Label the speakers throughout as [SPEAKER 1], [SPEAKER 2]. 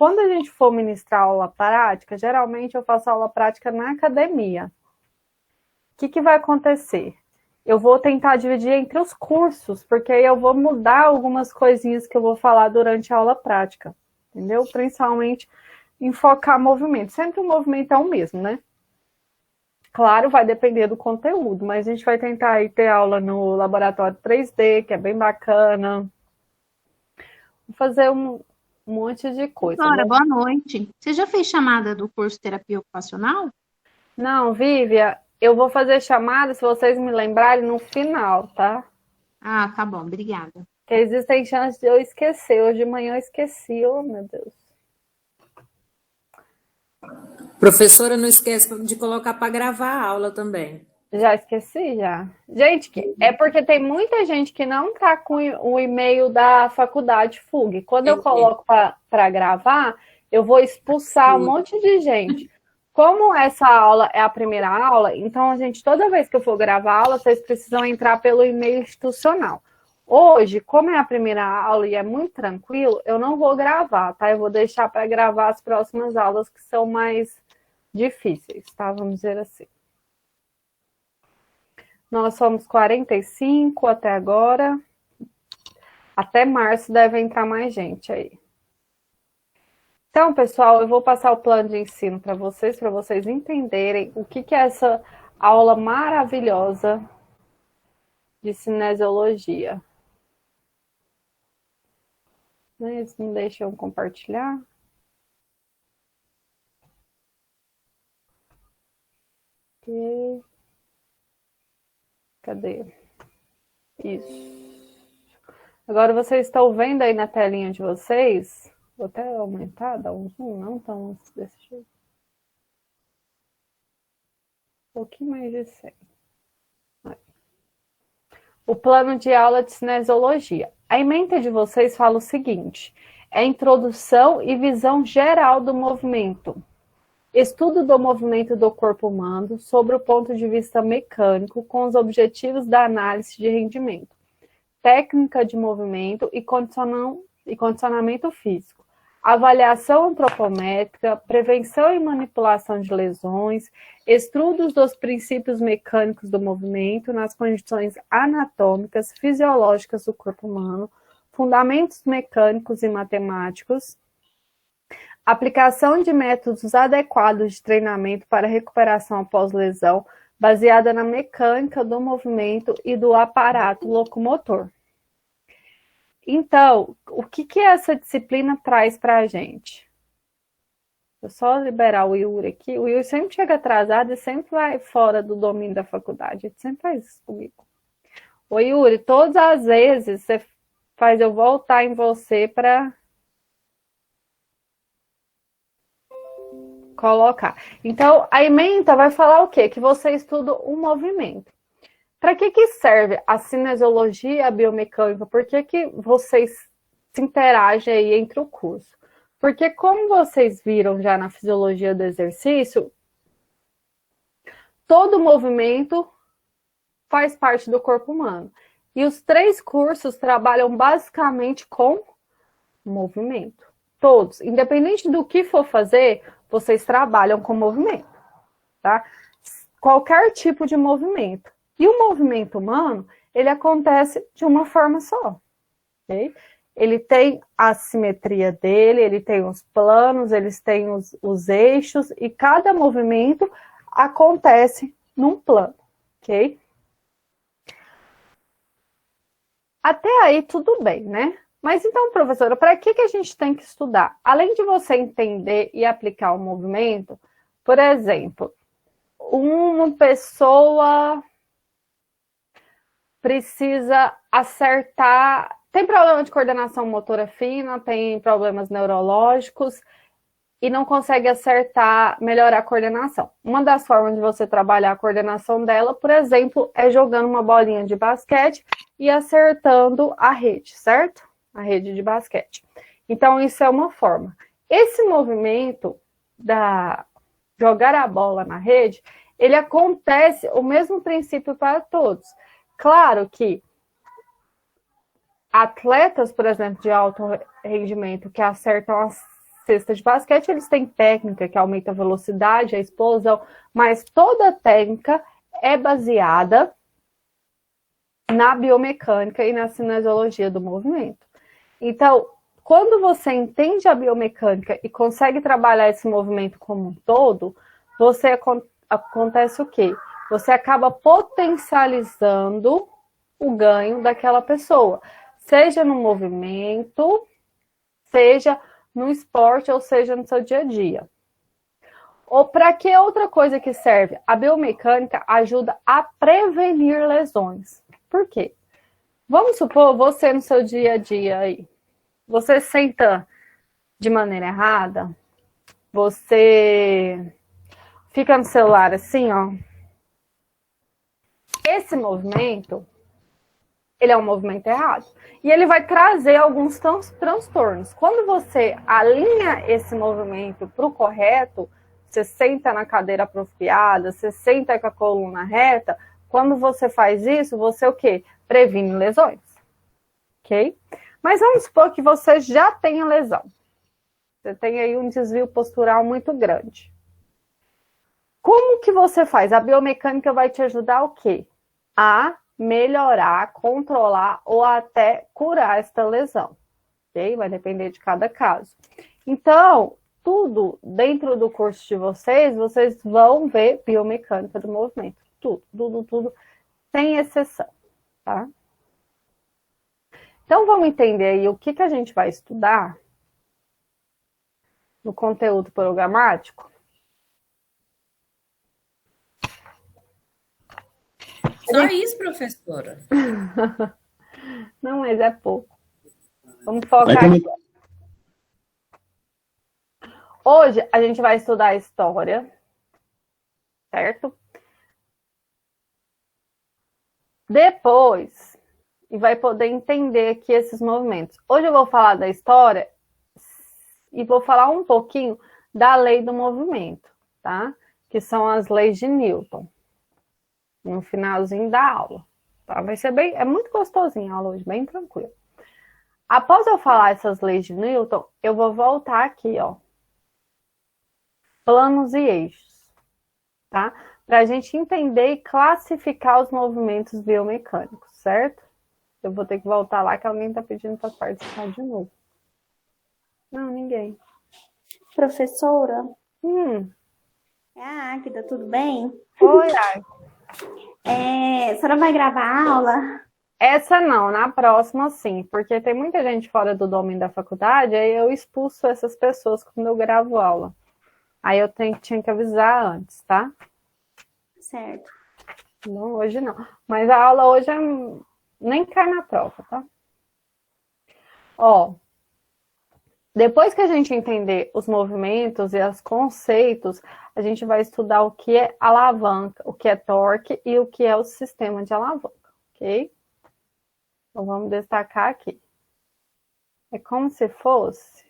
[SPEAKER 1] quando a gente for ministrar aula prática, geralmente eu faço aula prática na academia. O que vai acontecer? Eu vou tentar dividir entre os cursos, porque aí eu vou mudar algumas coisinhas que eu vou falar durante a aula prática, entendeu? Principalmente enfocar movimento. Sempre o movimento é o mesmo, né? Claro, vai depender do conteúdo, mas a gente vai tentar aí ter aula no laboratório 3D, que é bem bacana. Vou fazer um monte de coisa.
[SPEAKER 2] Doutora, boa noite. Você já fez chamada do curso Terapia Ocupacional?
[SPEAKER 1] Não, Vívia, eu vou fazer chamada, se vocês me lembrarem, no final, tá?
[SPEAKER 2] Ah, tá bom, obrigada.
[SPEAKER 1] Porque existem chances de eu esquecer. Hoje de manhã eu esqueci, oh meu Deus.
[SPEAKER 3] Professora, não esquece de colocar para gravar a aula também.
[SPEAKER 1] Já esqueci, já. Gente, é porque tem muita gente que não tá com o e-mail da faculdade FUG. Quando eu coloco para gravar, eu vou expulsar um monte de gente. Como essa aula é a primeira aula, então, gente, toda vez que eu for gravar a aula, vocês precisam entrar pelo e-mail institucional. Hoje, como é a primeira aula e é muito tranquilo, eu não vou gravar, tá? Eu vou deixar para gravar as próximas aulas que são mais difíceis, tá? Vamos dizer assim. Nós somos 45 até agora. Até março deve entrar mais gente aí. Então, pessoal, eu vou passar o plano de ensino para vocês entenderem o que é essa aula maravilhosa de cinesiologia. Eles não deixam compartilhar. Ok. Cadê? Isso. Agora vocês estão vendo aí na telinha de vocês? Vou até aumentar, dar um zoom, não tão desse jeito. Um pouquinho mais de 100. O plano de aula de cinesiologia. A ementa de vocês fala o seguinte: é introdução e visão geral do movimento. Estudo do movimento do corpo humano sobre o ponto de vista mecânico com os objetivos da análise de rendimento, técnica de movimento e condicionamento físico, avaliação antropométrica, prevenção e manipulação de lesões, estudos dos princípios mecânicos do movimento nas condições anatômicas, fisiológicas do corpo humano, fundamentos mecânicos e matemáticos, aplicação de métodos adequados de treinamento para recuperação após lesão, baseada na mecânica do movimento e do aparato locomotor. Então, o que essa disciplina traz para a gente? Vou só liberar o Yuri aqui. O Yuri sempre chega atrasado e sempre vai fora do domínio da faculdade. Ele sempre faz isso comigo. Ô Yuri, todas as vezes você faz eu voltar em você para colocar. Então, a ementa vai falar o quê? Que você estuda um movimento. Para que serve a cinesiologia e a biomecânica? Por que vocês se interagem aí entre o curso? Porque como vocês viram já na fisiologia do exercício, todo movimento faz parte do corpo humano. E os 3 cursos trabalham basicamente com movimento. Todos, independente do que for fazer, vocês trabalham com movimento, tá? Qualquer tipo de movimento. E o movimento humano, ele acontece de uma forma só, ok? Ele tem a simetria dele, ele tem os planos, eles têm os eixos, e cada movimento acontece num plano, ok? Até aí tudo bem, né? Mas então, professora, para que a gente tem que estudar? Além de você entender e aplicar o movimento, por exemplo, uma pessoa precisa acertar, tem problema de coordenação motora fina, tem problemas neurológicos e não consegue acertar, melhorar a coordenação. Uma das formas de você trabalhar a coordenação dela, por exemplo, é jogando uma bolinha de basquete e acertando a rede, certo? A rede de basquete. Então, isso é uma forma. Esse movimento da jogar a bola na rede, ele acontece o mesmo princípio para todos. Claro que atletas, por exemplo, de alto rendimento que acertam cesta de basquete, eles têm técnica que aumenta a velocidade, a explosão, mas toda técnica é baseada na biomecânica e na cinesiologia do movimento. Então, quando você entende a biomecânica e consegue trabalhar esse movimento como um todo, acontece o quê? Você acaba potencializando o ganho daquela pessoa, seja no movimento, seja no esporte, ou seja no seu dia a dia. Ou para que outra coisa que serve? A biomecânica ajuda a prevenir lesões. Por quê? Vamos supor, você no seu dia a dia aí, você senta de maneira errada, você fica no celular assim, ó. Esse movimento, ele é um movimento errado. E ele vai trazer alguns transtornos. Quando você alinha esse movimento para o correto, você senta na cadeira apropriada, você senta com a coluna reta, quando você faz isso, você o quê? Previne lesões. Ok? Mas vamos supor que você já tenha lesão. Você tem aí um desvio postural muito grande. Como que você faz? A biomecânica vai te ajudar o quê? A melhorar, controlar ou até curar esta lesão. Ok? Vai depender de cada caso. Então, tudo dentro do curso de vocês vão ver biomecânica do movimento. Tudo, sem exceção, tá? Então, vamos entender aí o que a gente vai estudar no conteúdo programático?
[SPEAKER 3] Só isso, professora?
[SPEAKER 1] Não, mas é pouco. Vamos focar aqui. Hoje a gente vai estudar a história, certo? Depois, e vai poder entender aqui esses movimentos. Hoje eu vou falar da história e vou falar um pouquinho da lei do movimento, tá? Que são as leis de Newton. No finalzinho da aula, tá? Vai ser é muito gostosinho a aula hoje, bem tranquilo. Após eu falar essas leis de Newton, eu vou voltar aqui, ó. Planos e eixos, tá? Para a gente entender e classificar os movimentos biomecânicos, certo? Eu vou ter que voltar lá que alguém tá pedindo para participar de novo. Não, ninguém.
[SPEAKER 4] Professora?
[SPEAKER 1] É
[SPEAKER 4] a Águida, tudo bem?
[SPEAKER 1] Oi, Águida.
[SPEAKER 4] A senhora vai gravar a aula?
[SPEAKER 1] Essa não, na próxima sim, porque tem muita gente fora do domínio da faculdade, aí eu expulso essas pessoas quando eu gravo aula. Aí eu tinha que avisar antes, tá?
[SPEAKER 4] Certo.
[SPEAKER 1] Não, hoje não. Mas a aula hoje nem cai na prova, tá? Ó, depois que a gente entender os movimentos e os conceitos, a gente vai estudar o que é alavanca, o que é torque e o que é o sistema de alavanca, ok? Então vamos destacar aqui. É como se fosse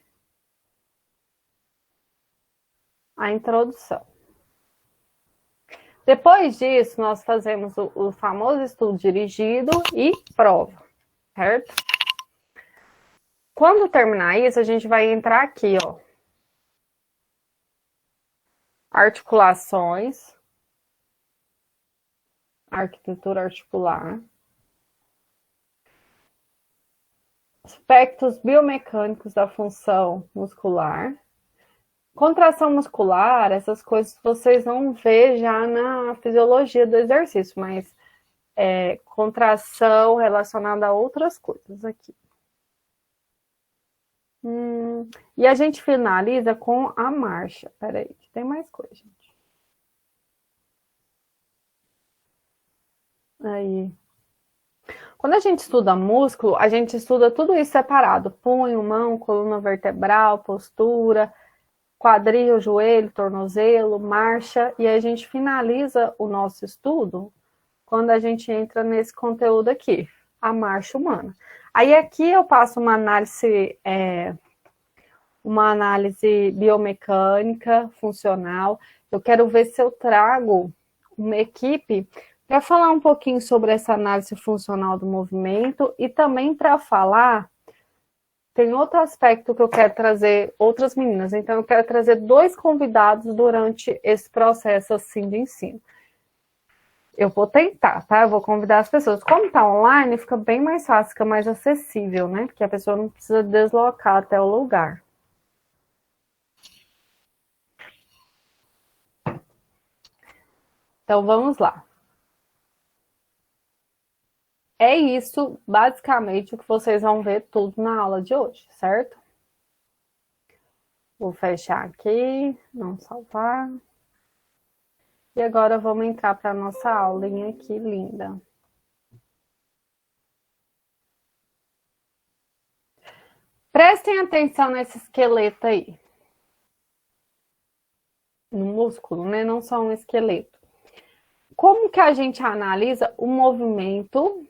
[SPEAKER 1] a introdução. Depois disso, nós fazemos o famoso estudo dirigido e prova, certo? Quando terminar isso, a gente vai entrar aqui, ó. Articulações. Arquitetura articular. Aspectos biomecânicos da função muscular. Contração muscular, essas coisas vocês vão ver já na fisiologia do exercício, mas contração relacionada a outras coisas aqui. E a gente finaliza com a marcha. Peraí, que tem mais coisa, gente. Aí. Quando a gente estuda músculo, a gente estuda tudo isso separado. Punho, mão, coluna vertebral, postura, quadril, joelho, tornozelo, marcha. E a gente finaliza o nosso estudo quando a gente entra nesse conteúdo aqui, a marcha humana. Aí aqui eu passo uma análise biomecânica, funcional. Eu quero ver se eu trago uma equipe para falar um pouquinho sobre essa análise funcional do movimento e também para falar tem outro aspecto que eu quero trazer outras meninas. Então, eu quero trazer 2 convidados durante esse processo assim de ensino. Eu vou tentar, tá? Eu vou convidar as pessoas. Como tá online, fica bem mais fácil, fica mais acessível, né? Porque a pessoa não precisa deslocar até o lugar. Então, vamos lá. É isso, basicamente, o que vocês vão ver tudo na aula de hoje, certo? Vou fechar aqui, não salvar. E agora vamos entrar para a nossa aulinha aqui, linda. Prestem atenção nesse esqueleto aí. No músculo, né? Não só um esqueleto. Como que a gente analisa o movimento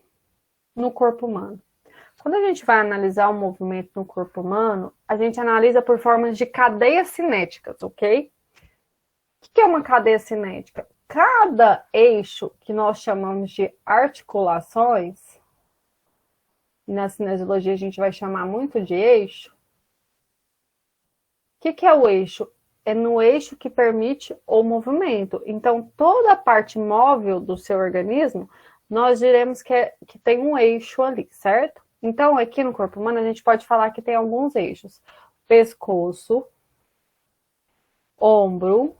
[SPEAKER 1] no corpo humano? Quando a gente vai analisar o movimento no corpo humano, a gente analisa por formas de cadeias cinéticas, ok? O que é uma cadeia cinética? Cada eixo que nós chamamos de articulações, e na cinesiologia a gente vai chamar muito de eixo. O que é o eixo? É no eixo que permite o movimento. Então, toda a parte móvel do seu organismo, nós diremos que tem um eixo ali, certo? Então, aqui no corpo humano, a gente pode falar que tem alguns eixos. Pescoço, ombro,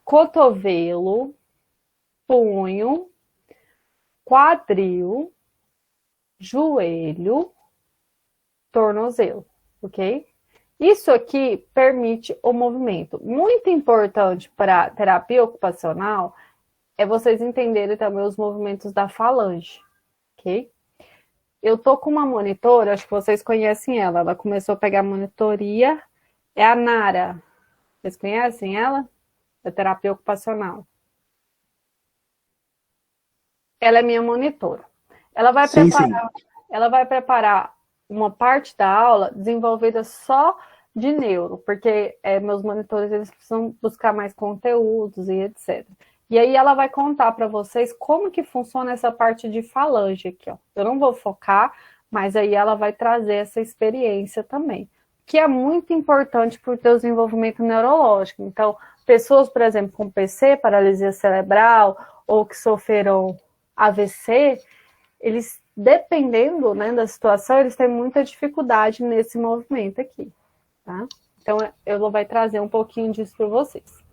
[SPEAKER 1] cotovelo, punho, quadril, joelho, tornozelo, ok? Isso aqui permite o movimento. Muito importante para a terapia ocupacional é vocês entenderem também os movimentos da falange, ok? Eu tô com uma monitora, acho que vocês conhecem ela. Ela começou a pegar monitoria. É a Nara. Vocês conhecem ela? É terapia ocupacional. Ela é minha monitora. Ela vai preparar uma parte da aula desenvolvida só de neuro, porque meus monitores eles precisam buscar mais conteúdos e etc. E aí ela vai contar para vocês como que funciona essa parte de falange aqui, ó. Eu não vou focar, mas aí ela vai trazer essa experiência também, que é muito importante para o teu desenvolvimento neurológico. Então, pessoas, por exemplo, com PC, paralisia cerebral, ou que sofreram AVC, eles, dependendo, né, da situação, eles têm muita dificuldade nesse movimento aqui, tá? Então, eu vou trazer um pouquinho disso para vocês.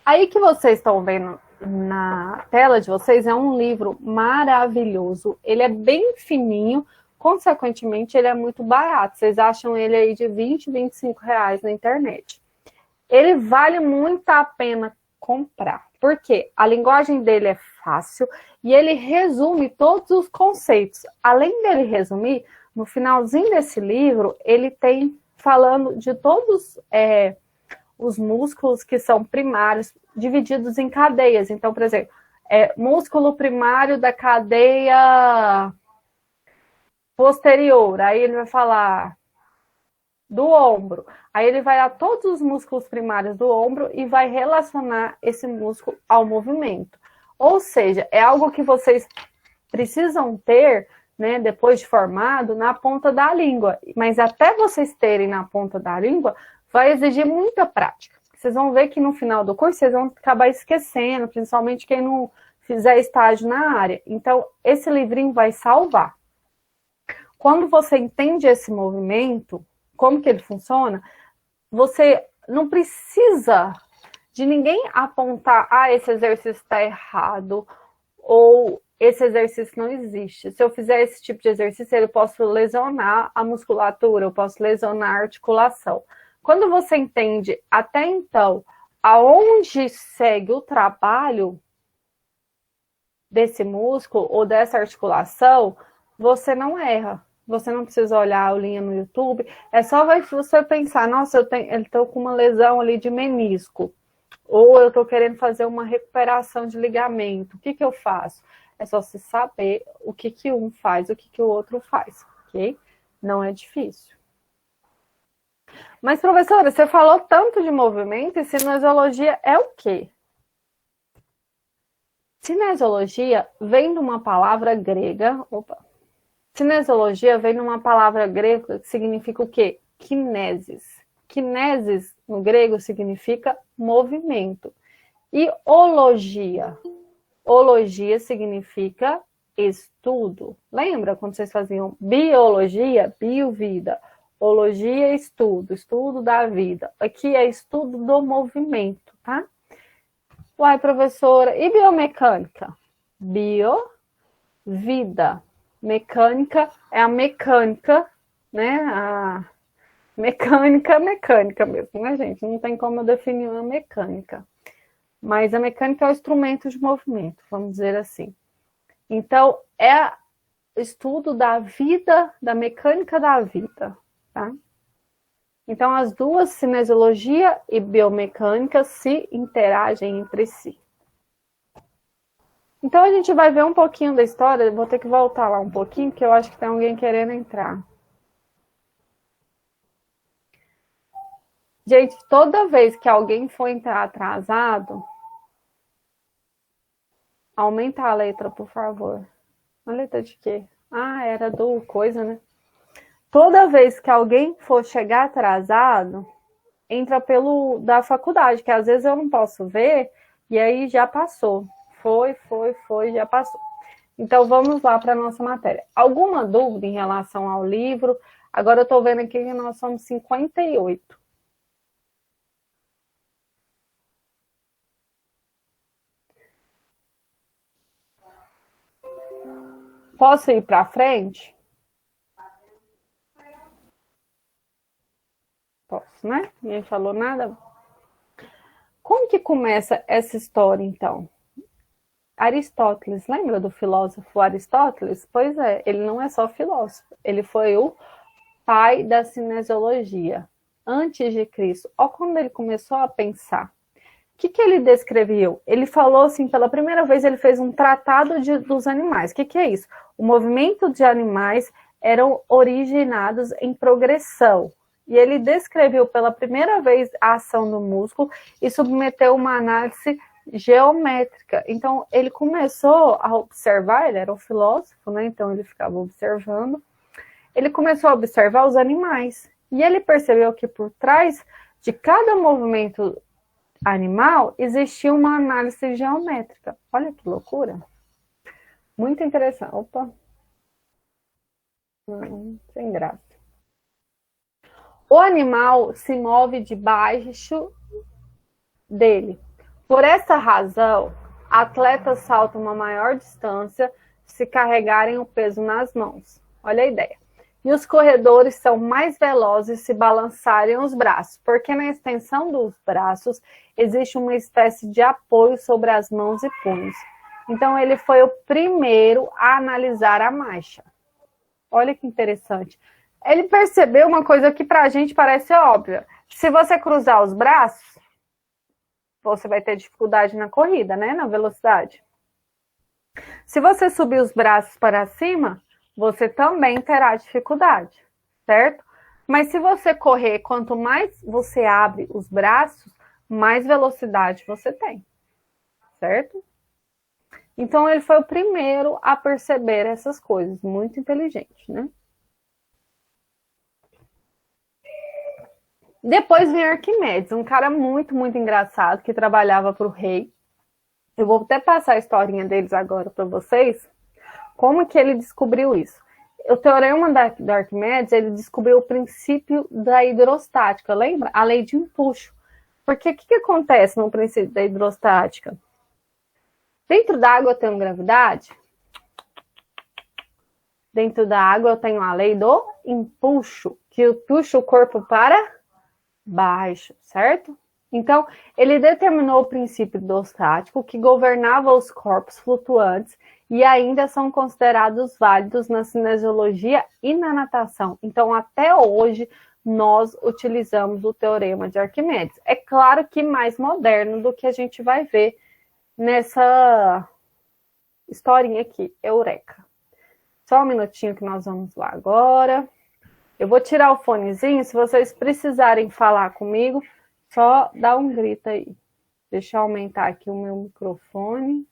[SPEAKER 1] Aí que vocês estão vendo na tela de vocês é um livro maravilhoso. Ele é bem fininho, consequentemente ele é muito barato. Vocês acham ele aí de 20, 25 reais na internet. Ele vale muito a pena comprar, porque a linguagem dele é fácil e ele resume todos os conceitos. Além dele resumir, no finalzinho desse livro, ele tem falando de todos os músculos que são primários, divididos em cadeias. Então, por exemplo, músculo primário da cadeia posterior. Aí ele vai falar do ombro. Aí ele vai a todos os músculos primários do ombro e vai relacionar esse músculo ao movimento. Ou seja, é algo que vocês precisam ter, né, depois de formado, na ponta da língua. Mas até vocês terem na ponta da língua, vai exigir muita prática. Vocês vão ver que no final do curso vocês vão acabar esquecendo, principalmente quem não fizer estágio na área. Então, esse livrinho vai salvar. Quando você entende esse movimento, como que ele funciona, você não precisa de ninguém apontar, esse exercício está errado, ou esse exercício não existe. Se eu fizer esse tipo de exercício, eu posso lesionar a musculatura, eu posso lesionar a articulação. Quando você entende até então aonde segue o trabalho desse músculo ou dessa articulação, você não erra. Você não precisa olhar a aulinha no YouTube. É só você pensar, nossa, eu estou com uma lesão ali de menisco. Ou eu estou querendo fazer uma recuperação de ligamento. O que eu faço? É só você saber o que um faz, o que o outro faz, ok? Não é difícil. Mas, professora, você falou tanto de movimento e cinesiologia é o quê? Cinesiologia vem de uma palavra grega, Cinesiologia vem de uma palavra grega que significa o quê? Kinesis. Kinesis, no grego, significa movimento. E ologia? Ologia significa estudo. Lembra quando vocês faziam biologia, biovida? Ologia é estudo, estudo da vida. Aqui é estudo do movimento, tá? Uai, professora, e biomecânica? Bio, vida. Mecânica é a mecânica, né? A mecânica mesmo, né, gente? Não tem como eu definir uma mecânica. Mas a mecânica é o instrumento de movimento, vamos dizer assim. Então, é estudo da vida, da mecânica da vida, tá? Então, as duas, cinesiologia e biomecânica, se interagem entre si. Então, a gente vai ver um pouquinho da história. Eu vou ter que voltar lá um pouquinho, porque eu acho que tem alguém querendo entrar. Gente, toda vez que alguém for entrar atrasado, aumenta a letra, por favor. A letra de quê? Ah, era do coisa, né? Toda vez que alguém for chegar atrasado, entra pelo da faculdade, que às vezes eu não posso ver, e aí já passou. Foi, já passou. Então, vamos lá para a nossa matéria. Alguma dúvida em relação ao livro? Agora eu estou vendo aqui que nós somos 58. Posso ir para frente? Posso, né? Ninguém falou nada? Como que começa essa história, então? Aristóteles, lembra do filósofo Aristóteles? Pois é, ele não é só filósofo, ele foi o pai da cinesiologia, antes de Cristo. Olha quando ele começou a pensar. O que ele descreveu? Ele falou assim, pela primeira vez ele fez um tratado dos animais. O que é isso? O movimento de animais eram originados em progressão. E ele descreveu pela primeira vez a ação do músculo e submeteu uma análise geométrica. Então, ele começou a observar, ele era um filósofo, né? Então ele ficava observando. Ele começou a observar os animais. E ele percebeu que por trás de cada movimento animal existia uma análise geométrica. Olha que loucura. Muito interessante. Opa. Sem graça. O animal se move debaixo dele. Por essa razão, atletas saltam uma maior distância se carregarem o peso nas mãos. Olha a ideia. E os corredores são mais velozes se balançarem os braços, porque na extensão dos braços existe uma espécie de apoio sobre as mãos e punhos. Então, ele foi o primeiro a analisar a marcha. Olha que interessante. Ele percebeu uma coisa que para a gente parece óbvia. Se você cruzar os braços, você vai ter dificuldade na corrida, né? Na velocidade. Se você subir os braços para cima, você também terá dificuldade, certo? Mas se você correr, quanto mais você abre os braços, mais velocidade você tem, certo? Então, ele foi o primeiro a perceber essas coisas. Muito inteligente, né? Depois vem Arquimedes, um cara muito, muito engraçado, que trabalhava para o rei. Eu vou até passar a historinha deles agora para vocês. Como que ele descobriu isso? O teorema do Arquimedes, ele descobriu o princípio da hidrostática, lembra? A lei de empuxo. Porque o que acontece no princípio da hidrostática? Dentro da água eu tenho gravidade. Dentro da água eu tenho a lei do empuxo, que puxa o corpo para baixo, certo? Então, ele determinou o princípio hidrostático que governava os corpos flutuantes e ainda são considerados válidos na cinesiologia e na natação. Então, até hoje, nós utilizamos o teorema de Arquimedes. É claro que mais moderno do que a gente vai ver nessa historinha aqui, Eureka. Só um minutinho que nós vamos lá agora. Eu vou tirar o fonezinho, se vocês precisarem falar comigo, só dá um grito aí. Deixa eu aumentar aqui o meu microfone.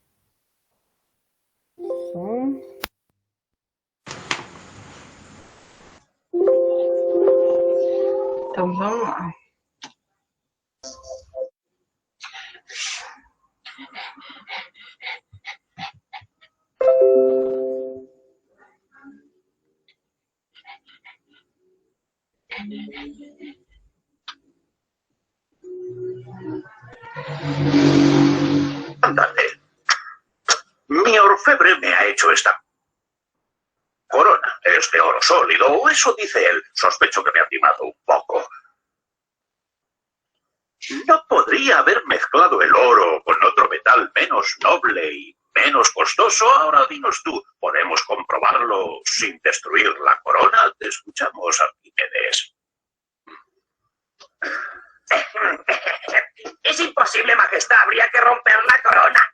[SPEAKER 1] Som.
[SPEAKER 5] Então vamos lá.
[SPEAKER 6] Ándale. Mi orfebre me ha hecho esta corona. Es de oro sólido, o eso dice él. Sospecho que me ha timado un poco. ¿No podría haber mezclado el oro con otro metal menos noble y menos costoso? Ahora dinos tú, ¿podemos comprobarlo sin destruir la corona? Te escuchamos, Arquímedes.
[SPEAKER 7] Es imposible, Majestad. Habría que romper la corona.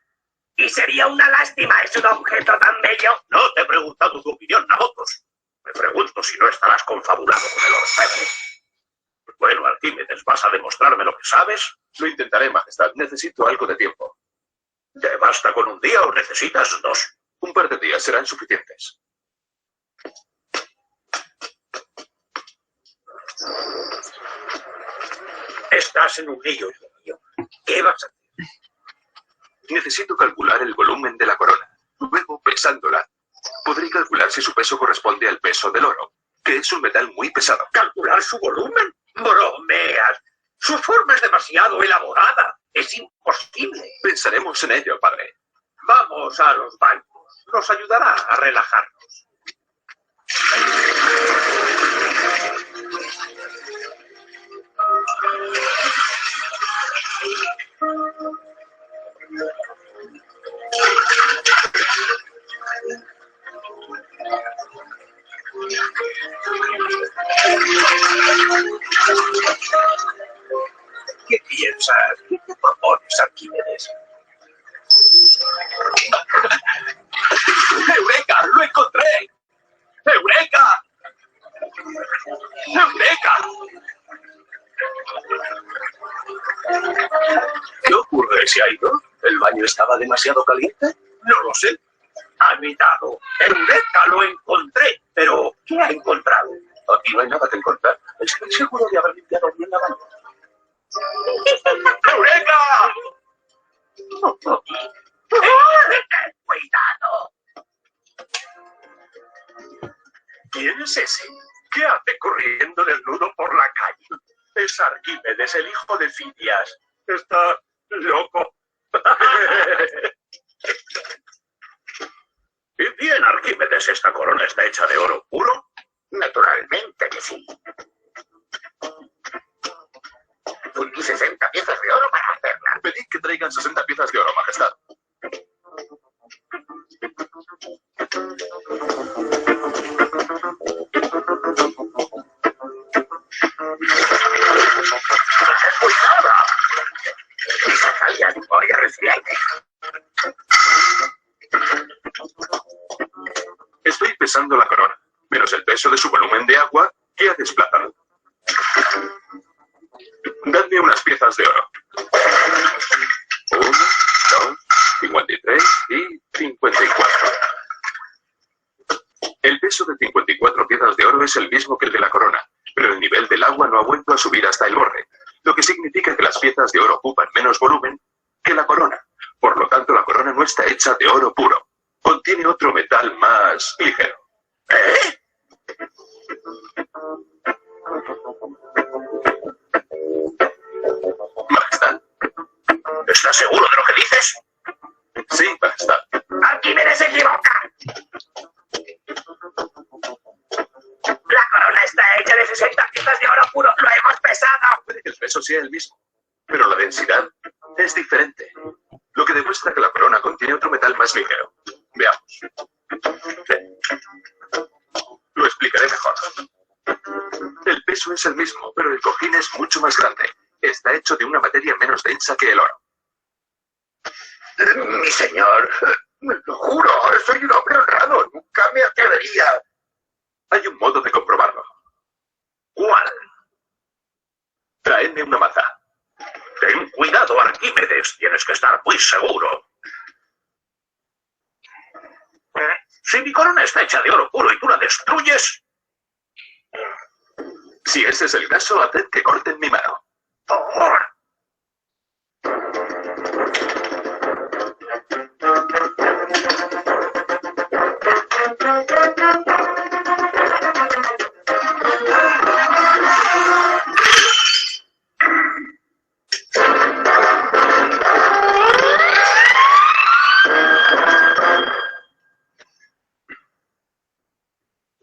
[SPEAKER 7] Y sería una lástima. Es un objeto tan bello.
[SPEAKER 6] No te he preguntado tu opinión a otros. Me pregunto si no estarás confabulado con el orfebre. Bueno, Arquímedes, ¿vas a demostrarme lo que sabes?
[SPEAKER 8] Lo intentaré, Majestad. Necesito algo de tiempo.
[SPEAKER 6] ¿Te basta con un día o necesitas 2?
[SPEAKER 8] Un par de días serán suficientes.
[SPEAKER 6] Estás en un lío, hijo mío. ¿Qué vas a hacer?
[SPEAKER 8] Necesito calcular el volumen de la corona. Luego, pesándola, podré calcular si su peso corresponde al peso del oro, que es un metal muy pesado.
[SPEAKER 6] ¿Calcular su volumen? Bromeas. Su forma es demasiado elaborada. Es imposible.
[SPEAKER 8] Pensaremos en ello, padre.
[SPEAKER 6] Vamos a los bancos. Nos ayudará a relajarnos. ¿Qué piensas? ¿Qué te propones, Arquímedes?
[SPEAKER 8] ¡Eureka! ¡Lo encontré! ¡Eureka! ¡Eureka!
[SPEAKER 6] ¿Qué ocurre? ¿Se ha ido? ¿El baño estaba demasiado caliente? No lo sé. Ha gritado. ¡Eureka! ¡Lo encontré! Pero, ¿qué ha encontrado?
[SPEAKER 8] Aquí no hay nada que encontrar.
[SPEAKER 6] Estoy seguro de haber limpiado bien la baña.
[SPEAKER 8] ¡Eureka!
[SPEAKER 6] ¡Cuidado! ¿Quién es ese? ¿Qué hace corriendo desnudo por la calle? Es Arquímedes, el hijo de Fidias. Está loco. Y bien, Arquímedes, ¿esta corona está hecha de oro puro? Naturalmente que sí. Fundí 60 piezas de oro para hacerla.
[SPEAKER 8] Pedid que traigan 60 piezas de oro, Majestad.
[SPEAKER 6] ¡Cuidado! Esa calle voy a resfriarte.
[SPEAKER 8] Estoy pesando la corona, menos el peso de su volumen de agua que ha desplazado. Dadme unas piezas de oro. 1, 2, 53 y 54. El peso de 54 piezas de oro es el mismo que el de la corona, pero el nivel del agua no ha vuelto a subir hasta el borde, lo que significa que las piezas de oro ocupan menos volumen que la corona. Por lo tanto, la corona no está hecha de oro puro. Contiene otro metal más ligero.
[SPEAKER 6] ¿Eh?
[SPEAKER 8] Majestad.
[SPEAKER 6] ¿Estás seguro de lo que dices?
[SPEAKER 8] Sí, Majestad.
[SPEAKER 7] Arquímedes se equivoca. La corona está hecha de 60 piezas de oro puro. Lo hemos pesado.
[SPEAKER 8] Puede que el peso sea el mismo, pero la densidad es diferente, lo que demuestra que la corona contiene otro metal más ligero. Veamos. Lo explicaré mejor. El peso es el mismo, pero el cojín es mucho más grande. Está hecho de una materia menos densa que el oro.
[SPEAKER 6] Mi señor, lo juro, soy un hombre honrado. Nunca me atrevería.
[SPEAKER 8] Hay un modo de comprobarlo.
[SPEAKER 6] ¿Cuál?
[SPEAKER 8] Traedme una maza.
[SPEAKER 6] Ten cuidado, Arquímedes. Tienes que estar muy seguro. Si mi corona está hecha de oro puro y tú la destruyes,
[SPEAKER 8] Si ese es el caso, haced que corten mi mano.
[SPEAKER 7] ¡Oh!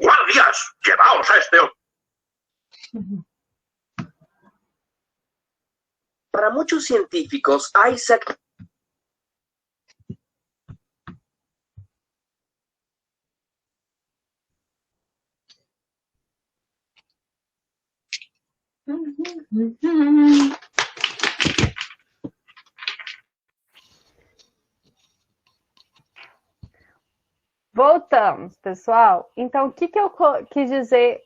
[SPEAKER 7] ¡Guardias! ¡Llevaos a este hombre!
[SPEAKER 5] Para muchos científicos, Isaac
[SPEAKER 1] Voltamos, pessoal. Então, o que eu quis dizer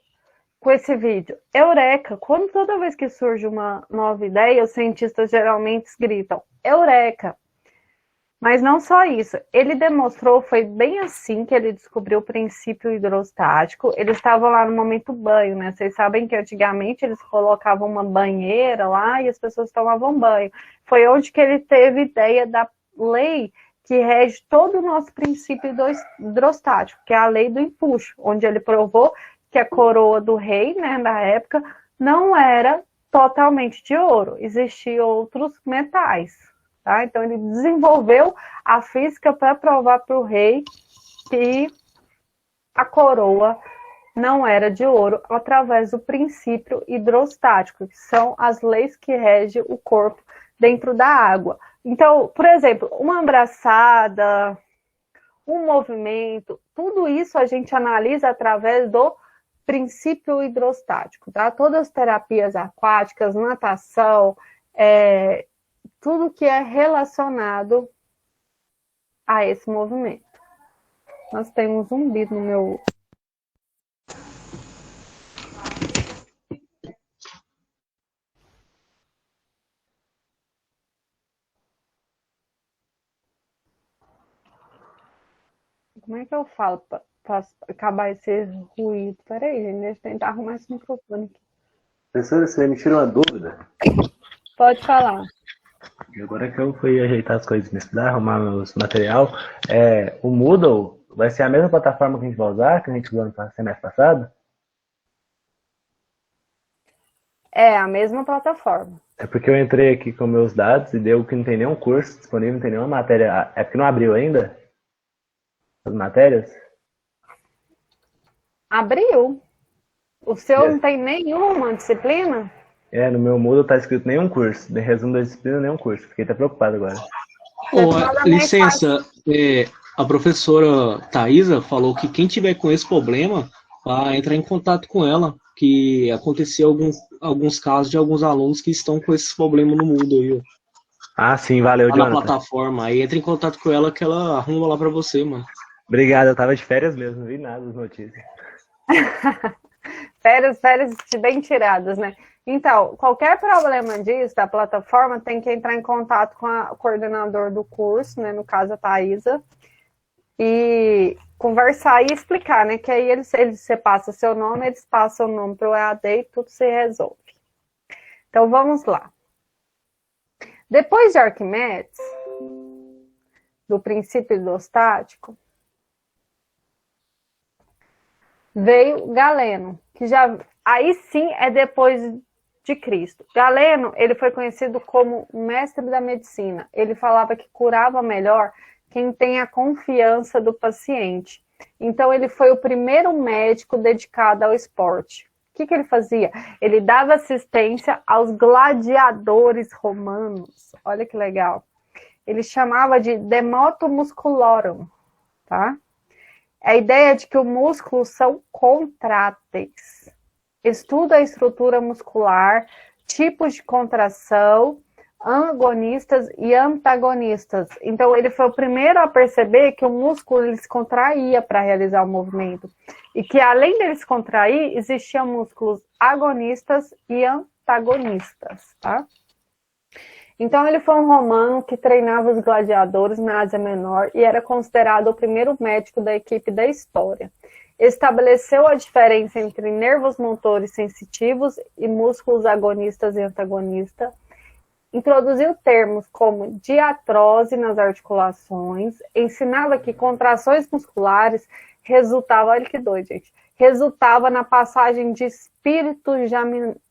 [SPEAKER 1] com esse vídeo? Eureka! Toda vez que surge uma nova ideia, os cientistas geralmente gritam, Eureka! Mas não só isso. Ele demonstrou, foi bem assim que ele descobriu o princípio hidrostático. Eles estavam lá no momento banho, né? Vocês sabem que antigamente eles colocavam uma banheira lá e as pessoas tomavam banho. Foi onde que ele teve ideia da lei que rege todo o nosso princípio hidrostático, que é a lei do empuxo, onde ele provou que a coroa do rei, né, da época, não era totalmente de ouro, existiam outros metais, tá? Então ele desenvolveu a física para provar para o rei que a coroa não era de ouro, através do princípio hidrostático, que são as leis que regem o corpo dentro da água. Então, por exemplo, uma abraçada, um movimento, tudo isso a gente analisa através do princípio hidrostático, tá? Todas as terapias aquáticas, natação, tudo que é relacionado a esse movimento. Nós temos um zumbido no meu... Como é que eu falo para acabar esse ruído? Peraí, gente, deixa eu tentar arrumar esse microfone aqui.
[SPEAKER 9] Professora, você me tira uma dúvida?
[SPEAKER 1] Pode falar.
[SPEAKER 9] Agora que eu fui ajeitar as coisas, me estudar, arrumar meus material, o Moodle vai ser a mesma plataforma que a gente vai usar, que a gente usou no semestre passado?
[SPEAKER 1] É a mesma plataforma.
[SPEAKER 9] É porque eu entrei aqui com meus dados e deu que não tem nenhum curso disponível, não tem nenhuma matéria. É porque não abriu ainda? As matérias?
[SPEAKER 1] Abriu. O seu não tem nenhuma disciplina?
[SPEAKER 9] No meu Moodle tá escrito nenhum curso. De resumo da disciplina, nenhum curso. Fiquei até preocupado agora.
[SPEAKER 10] Licença, a professora Thaisa falou que quem tiver com esse problema vai entrar em contato com ela, que aconteceu alguns casos de alguns alunos que estão com esse problema no Moodle aí, ó.
[SPEAKER 9] Ah, sim, valeu,
[SPEAKER 10] na
[SPEAKER 9] Jonathan.
[SPEAKER 10] plataforma. Aí entra em contato com ela que ela arruma lá pra você, mano.
[SPEAKER 9] Obrigado, eu tava de férias mesmo, não vi nada das notícias.
[SPEAKER 1] férias bem tiradas, né? Então, qualquer problema disso, da plataforma, tem que entrar em contato com o coordenador do curso, né? No caso, a Thaisa, e conversar e explicar, né? Que aí você passa seu nome, eles passam o nome para o EAD e tudo se resolve. Então, vamos lá. Depois de Arquimedes, do princípio hidrostático, veio Galeno, que já aí sim é depois de Cristo. Galeno, ele foi conhecido como mestre da medicina. Ele falava que curava melhor quem tem a confiança do paciente. Então ele foi o primeiro médico dedicado ao esporte. O que ele fazia? Ele dava assistência aos gladiadores romanos. Olha que legal. Ele chamava de demoto musculorum, tá? A ideia de que os músculos são contráteis. Estuda a estrutura muscular, tipos de contração, agonistas e antagonistas. Então, ele foi o primeiro a perceber que o músculo ele se contraía para realizar o movimento. E que, além dele se contrair, existiam músculos agonistas e antagonistas, tá? Então ele foi um romano que treinava os gladiadores na Ásia Menor e era considerado o primeiro médico da equipe da história. Estabeleceu a diferença entre nervos motores sensitivos e músculos agonistas e antagonistas. Introduziu termos como diatrose nas articulações, ensinava que contrações musculares resultavam, olha que doido, gente, resultava na passagem de espíritos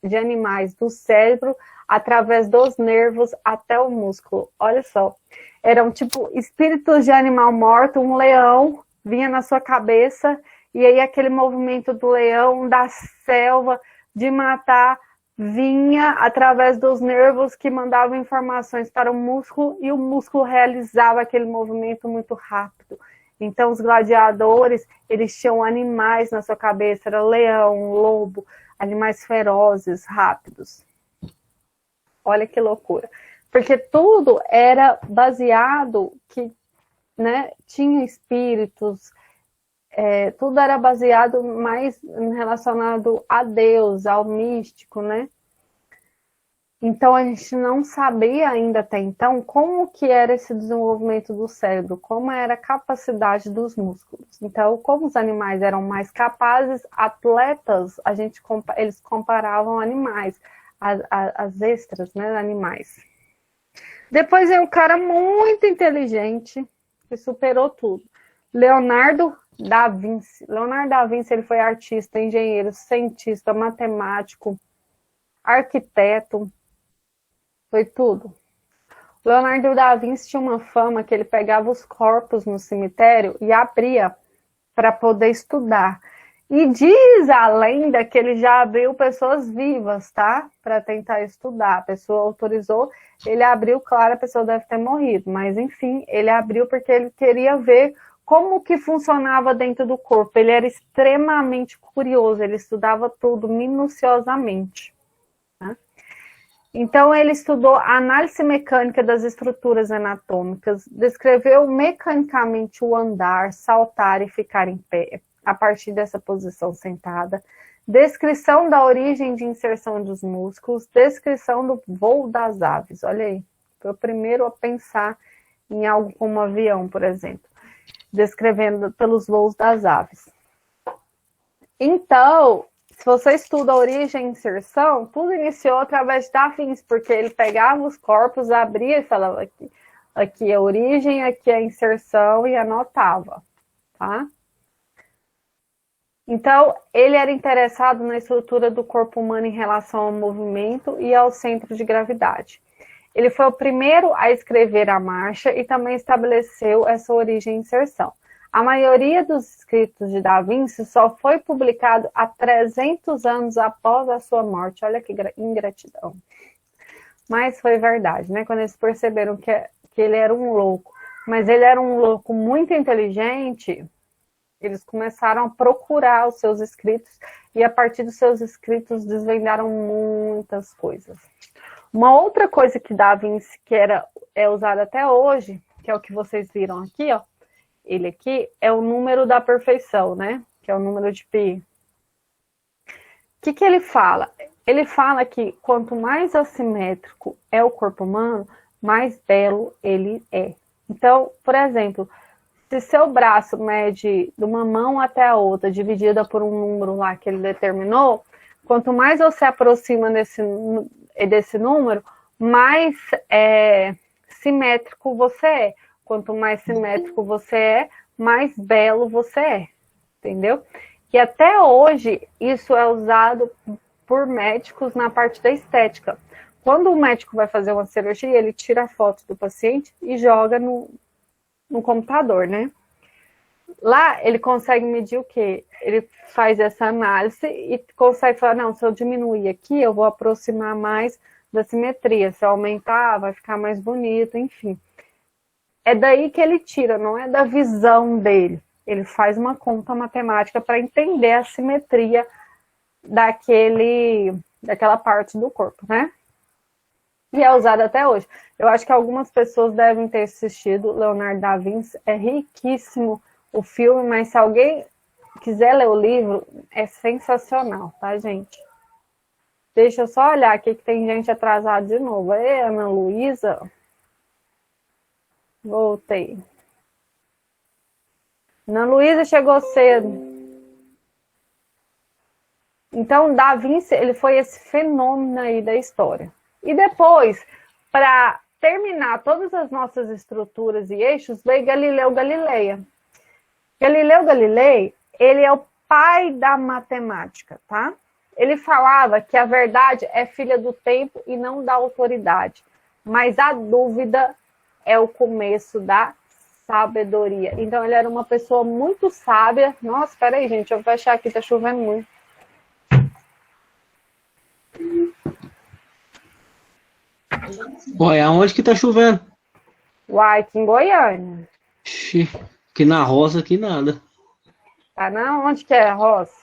[SPEAKER 1] de animais do cérebro através dos nervos até o músculo. Olha só, eram tipo espíritos de animal morto, um leão vinha na sua cabeça e aí aquele movimento do leão, da selva, de matar, vinha através dos nervos que mandavam informações para o músculo e o músculo realizava aquele movimento muito rápido. Então, os gladiadores, eles tinham animais na sua cabeça, era leão, lobo, animais ferozes, rápidos. Olha que loucura. Porque tudo era baseado que, né, tinha espíritos, tudo era baseado mais relacionado a Deus, ao místico, né? Então, a gente não sabia ainda até então como que era esse desenvolvimento do cérebro, como era a capacidade dos músculos. Então, como os animais eram mais capazes, atletas, eles comparavam animais, as extras, né, animais. Depois é um cara muito inteligente, que superou tudo. Leonardo da Vinci. Leonardo da Vinci, ele foi artista, engenheiro, cientista, matemático, arquiteto, foi tudo. Leonardo da Vinci tinha uma fama que ele pegava os corpos no cemitério e abria para poder estudar. E diz a lenda que ele já abriu pessoas vivas, tá? Para tentar estudar. A pessoa autorizou, ele abriu, claro, a pessoa deve ter morrido, mas enfim, ele abriu porque ele queria ver como que funcionava dentro do corpo. Ele era extremamente curioso, ele estudava tudo minuciosamente. Tá? Então, ele estudou a análise mecânica das estruturas anatômicas, descreveu mecanicamente o andar, saltar e ficar em pé, a partir dessa posição sentada, descrição da origem de inserção dos músculos, descrição do voo das aves. Olha aí, foi o primeiro a pensar em algo como um avião, por exemplo, descrevendo pelos voos das aves. Então, se você estuda a origem e inserção, tudo iniciou através de Da Vinci, porque ele pegava os corpos, abria e falava aqui é a origem, aqui é a inserção e anotava, tá? Então, ele era interessado na estrutura do corpo humano em relação ao movimento e ao centro de gravidade. Ele foi o primeiro a escrever a marcha e também estabeleceu essa origem e inserção. A maioria dos escritos de Da Vinci só foi publicado há 300 anos após a sua morte. Olha que ingratidão. Mas foi verdade, né? Quando eles perceberam que ele era um louco, mas ele era um louco muito inteligente, eles começaram a procurar os seus escritos e a partir dos seus escritos desvendaram muitas coisas. Uma outra coisa que Da Vinci é usada até hoje, que é o que vocês viram aqui, ó, ele aqui é o número da perfeição, né? Que é o número de pi. O que ele fala? Ele fala que quanto mais assimétrico é o corpo humano, mais belo ele é. Então, por exemplo, se seu braço mede de uma mão até a outra, dividida por um número lá que ele determinou, quanto mais você aproxima desse número, mais simétrico você é. Quanto mais simétrico você é, mais belo você é. Entendeu? E até hoje, isso é usado por médicos na parte da estética. Quando o médico vai fazer uma cirurgia, ele tira a foto do paciente e joga no computador, né? Lá ele consegue medir o quê? Ele faz essa análise e consegue falar, não, se eu diminuir aqui, eu vou aproximar mais da simetria. Se eu aumentar, vai ficar mais bonito, enfim. É daí que ele tira, não é da visão dele. Ele faz uma conta matemática para entender a simetria daquela parte do corpo, né? E é usado até hoje. Eu acho que algumas pessoas devem ter assistido Leonardo da Vinci. É riquíssimo o filme, mas se alguém quiser ler o livro, é sensacional, tá, gente? Deixa eu só olhar aqui que tem gente atrasada de novo. Ei, Ana Luísa. Voltei. Ana Luísa chegou cedo. Então, Da Vinci, ele foi esse fenômeno aí da história. E depois, para terminar todas as nossas estruturas e eixos, veio Galileu Galilei. Galileu Galilei, ele é o pai da matemática, tá? Ele falava que a verdade é filha do tempo e não da autoridade. Mas a dúvida é o começo da sabedoria. Então, ele era uma pessoa muito sábia. Nossa, espera aí, gente, eu vou fechar aqui, tá chovendo muito.
[SPEAKER 10] Olha, aonde que tá chovendo?
[SPEAKER 1] Uai, aqui em Goiânia.
[SPEAKER 10] Ixi, aqui na roça, aqui nada.
[SPEAKER 1] Tá não? Onde que é a roça?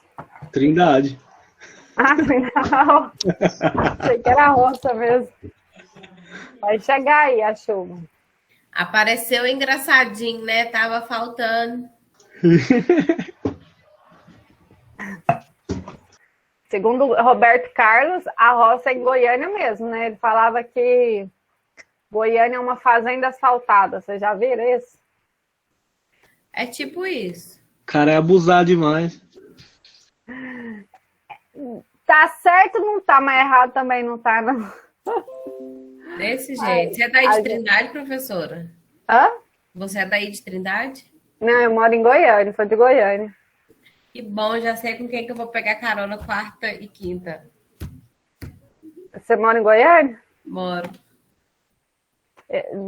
[SPEAKER 10] Trindade.
[SPEAKER 1] Ah, não. Achei que era a roça mesmo. Vai chegar aí a chuva.
[SPEAKER 11] Apareceu engraçadinho, né? Tava faltando.
[SPEAKER 1] Segundo Roberto Carlos, a roça é em Goiânia mesmo, né? Ele falava que Goiânia é uma fazenda asfaltada. Vocês já viram isso?
[SPEAKER 11] É tipo isso.
[SPEAKER 10] Cara, é abusar demais.
[SPEAKER 1] Tá certo, não tá, mas errado também não tá, não.
[SPEAKER 11] Desse jeito. Você é daí de Trindade, professora?
[SPEAKER 1] Hã?
[SPEAKER 11] Você é daí de Trindade?
[SPEAKER 1] Não, eu moro em Goiânia, sou de Goiânia.
[SPEAKER 11] Que bom, já sei com quem que eu vou pegar carona quarta e quinta.
[SPEAKER 1] Você mora em Goiânia?
[SPEAKER 11] Moro.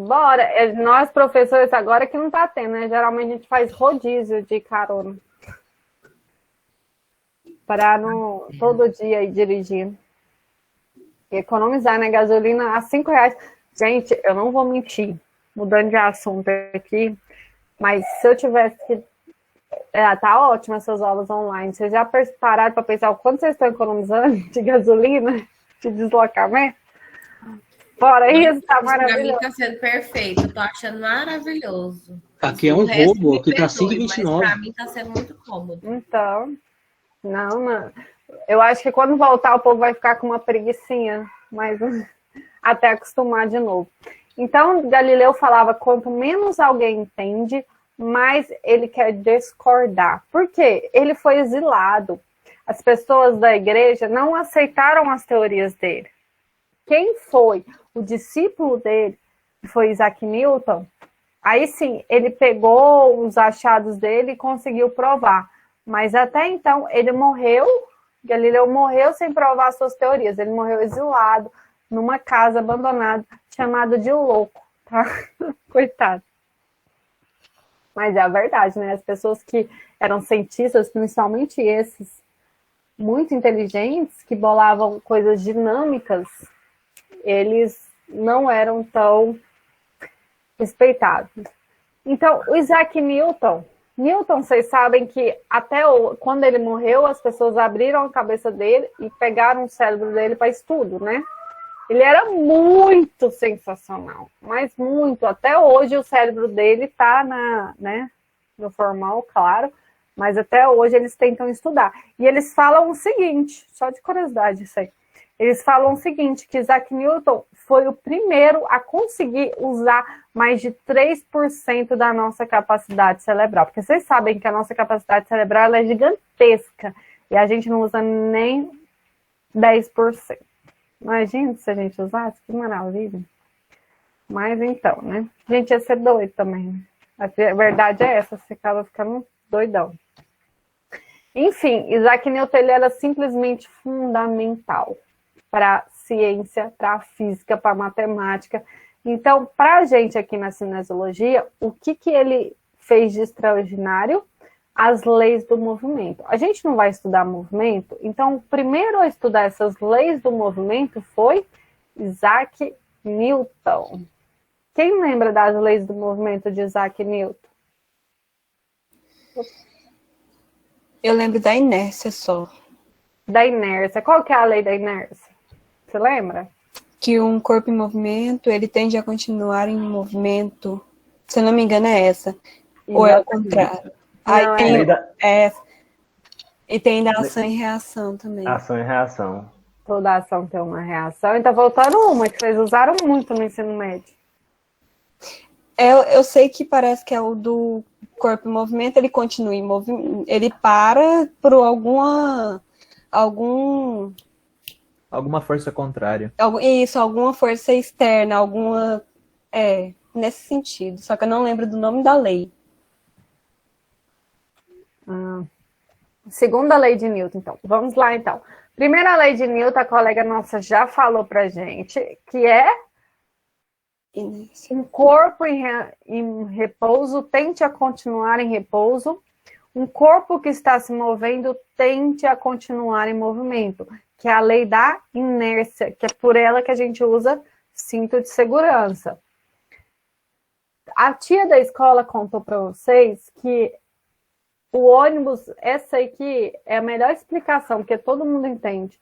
[SPEAKER 1] Bora. Nós, professores, agora que não tá tendo, né? Geralmente a gente faz rodízio de carona. Para não todo dia ir dirigindo. E economizar, né? Gasolina a R$5. Gente, eu não vou mentir, mudando de assunto aqui, mas se eu tivesse que... tá ótimo essas aulas online. Vocês já pararam para pensar o quanto vocês estão economizando de gasolina, de deslocamento? Fora isso, tá maravilhoso.
[SPEAKER 11] Pra mim tá sendo perfeito, eu tô achando maravilhoso.
[SPEAKER 10] Aqui é um roubo, aqui tá 5,29.
[SPEAKER 11] Pra mim tá sendo muito cômodo.
[SPEAKER 1] Então, não. Eu acho que quando voltar o povo vai ficar com uma preguicinha, mas até acostumar de novo. Então, Galileu falava, quanto menos alguém entende, mais ele quer discordar. Por quê? Ele foi exilado. As pessoas da igreja não aceitaram as teorias dele. Quem foi o discípulo dele, que foi Isaac Newton, aí sim, ele pegou os achados dele e conseguiu provar. Mas até então, ele morreu, Galileu morreu sem provar suas teorias. Ele morreu exilado, numa casa abandonada, chamada de louco, tá? Coitado. Mas é a verdade, né? As pessoas que eram cientistas, principalmente esses muito inteligentes, que bolavam coisas dinâmicas, eles não eram tão respeitados. Então, o Isaac Newton, vocês sabem que até quando ele morreu, as pessoas abriram a cabeça dele e pegaram o cérebro dele para estudo, né? Ele era muito sensacional, mas muito. Até hoje o cérebro dele está no formal, claro, mas até hoje eles tentam estudar. E eles falam o seguinte, só de curiosidade isso aí, eles falam o seguinte, que Isaac Newton foi o primeiro a conseguir usar mais de 3% da nossa capacidade cerebral. Porque vocês sabem que a nossa capacidade cerebral ela é gigantesca e a gente não usa nem 10%. Imagina se a gente usasse, que maravilha. Mas então, né? A gente ia ser doido também, né? A verdade é essa, você acaba ficando doidão. Enfim, Isaac Newton ele era simplesmente fundamental para a ciência, para a física, para a matemática. Então, para a gente aqui na cinesiologia, o que ele fez de extraordinário? As leis do movimento. A gente não vai estudar movimento, então o primeiro a estudar essas leis do movimento foi Isaac Newton. Quem lembra das leis do movimento de Isaac Newton?
[SPEAKER 12] Eu lembro da inércia só.
[SPEAKER 1] Da inércia. Qual que é a lei da inércia? Você lembra?
[SPEAKER 12] Que um corpo em movimento, ele tende a continuar em movimento. Se eu não me engano, é essa. Ou é o contrário. Aí tem, e tem da ação e reação também.
[SPEAKER 9] Ação e reação.
[SPEAKER 1] Toda ação tem uma reação. E tá voltando uma que vocês usaram muito no ensino médio.
[SPEAKER 12] Eu sei que parece que é o do corpo em movimento, ele continua em movimento, ele para por alguma
[SPEAKER 13] força contrária.
[SPEAKER 12] Alguma força externa, nesse sentido. Só que eu não lembro do nome da lei.
[SPEAKER 1] Segunda lei de Newton, então. Vamos lá, então. Primeira lei de Newton, a colega nossa já falou pra gente, que é um corpo em repouso tente a continuar em repouso. Um corpo que está se movendo tende a continuar em movimento, que é a lei da inércia, que é por ela que a gente usa cinto de segurança. A tia da escola contou para vocês que o ônibus, essa aqui é a melhor explicação, porque todo mundo entende.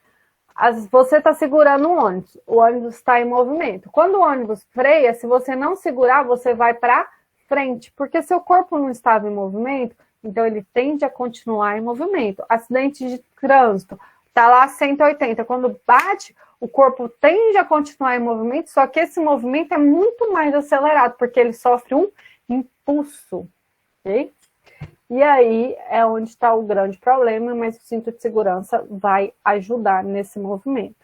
[SPEAKER 1] Você está segurando um ônibus, o ônibus está em movimento. Quando o ônibus freia, se você não segurar, você vai para frente, porque seu corpo não estava em movimento, então ele tende a continuar em movimento. Acidente de trânsito, está lá 180, quando bate, o corpo tende a continuar em movimento, só que esse movimento é muito mais acelerado, porque ele sofre um impulso, ok? E aí é onde está o grande problema, mas o cinto de segurança vai ajudar nesse movimento,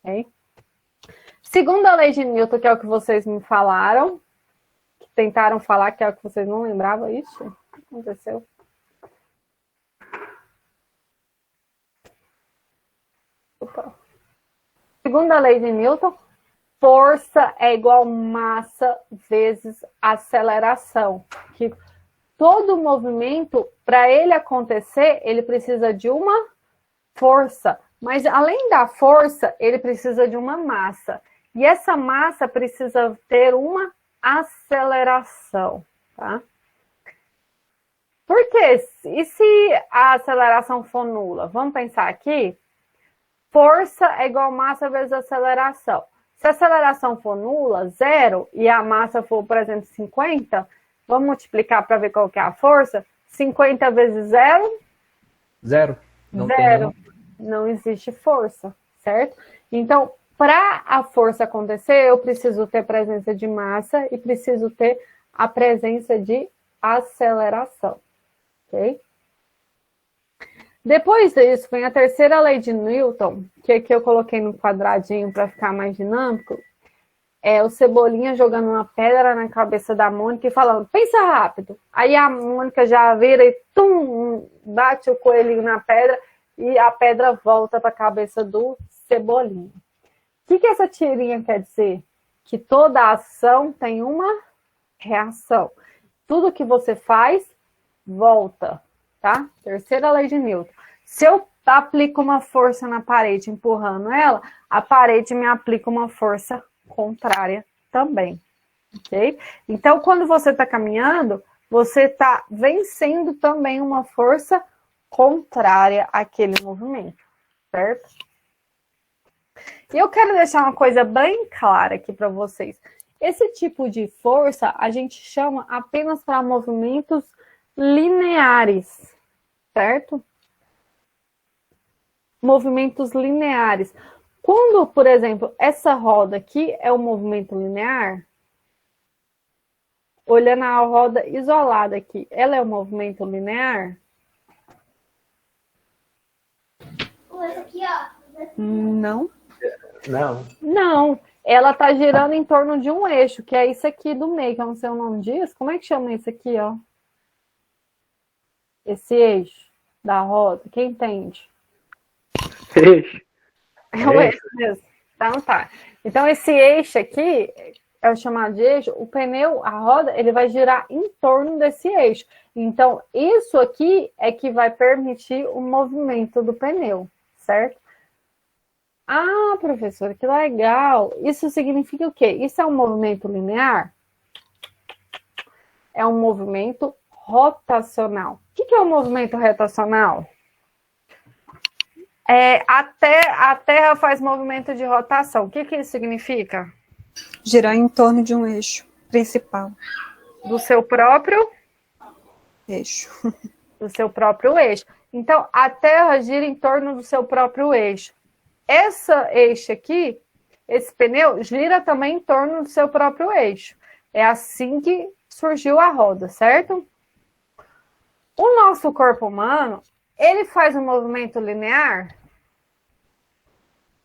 [SPEAKER 1] ok? Segunda lei de Newton, que é o que vocês me falaram, que tentaram falar, que é o que vocês não lembravam, isso? O que aconteceu? Opa. Segunda lei de Newton, força é igual massa vezes aceleração. Que todo movimento, para ele acontecer, ele precisa de uma força. Mas além da força, ele precisa de uma massa. E essa massa precisa ter uma aceleração, tá? Por quê? E se a aceleração for nula? Vamos pensar aqui. Força é igual massa vezes aceleração. Se a aceleração for nula, 0, e a massa for, por exemplo, 50, vamos multiplicar para ver qual que é a força? 50 vezes 0?
[SPEAKER 13] 0.
[SPEAKER 1] Zero. Não existe força, certo? Então, para a força acontecer, eu preciso ter presença de massa e preciso ter a presença de aceleração, ok? Depois disso, vem a terceira lei de Newton, que aqui eu coloquei no quadradinho para ficar mais dinâmico. É o Cebolinha jogando uma pedra na cabeça da Mônica e falando, pensa rápido. Aí a Mônica já vira e tum, bate o coelhinho na pedra e a pedra volta para a cabeça do Cebolinha. O que essa tirinha quer dizer? Que toda ação tem uma reação. Tudo que você faz, volta. Tá? Terceira lei de Newton. Se eu aplico uma força na parede empurrando ela, a parede me aplica uma força contrária também. Ok? Então, quando você está caminhando, você está vencendo também uma força contrária àquele movimento. Certo? E eu quero deixar uma coisa bem clara aqui para vocês. Esse tipo de força a gente chama apenas para movimentos lineares, certo? Movimentos lineares. Quando, por exemplo, essa roda aqui é um movimento linear, olhando a roda isolada aqui, ela é um movimento linear?
[SPEAKER 12] Não.
[SPEAKER 9] Não.
[SPEAKER 1] Não. Ela está girando em torno de um eixo, que é isso aqui do meio, que eu não sei o nome disso. Como é que chama isso aqui, ó? Esse eixo da roda, quem entende?
[SPEAKER 9] Eixo.
[SPEAKER 1] É o eixo mesmo. Então tá. Então esse eixo aqui é o chamado de eixo. O pneu, a roda, ele vai girar em torno desse eixo. Então isso aqui é que vai permitir o movimento do pneu, certo? Ah, professora, que legal. Isso significa o quê? Isso é um movimento linear? É um movimento rotacional. O que é um movimento rotacional? A Terra faz movimento de rotação. O que isso significa?
[SPEAKER 12] Girar em torno de um eixo principal.
[SPEAKER 1] Do seu próprio
[SPEAKER 12] eixo.
[SPEAKER 1] Do seu próprio eixo. Então, a Terra gira em torno do seu próprio eixo. essa eixo aqui, esse pneu, gira também em torno do seu próprio eixo. É assim que surgiu a roda, certo? O nosso corpo humano, ele faz um movimento linear?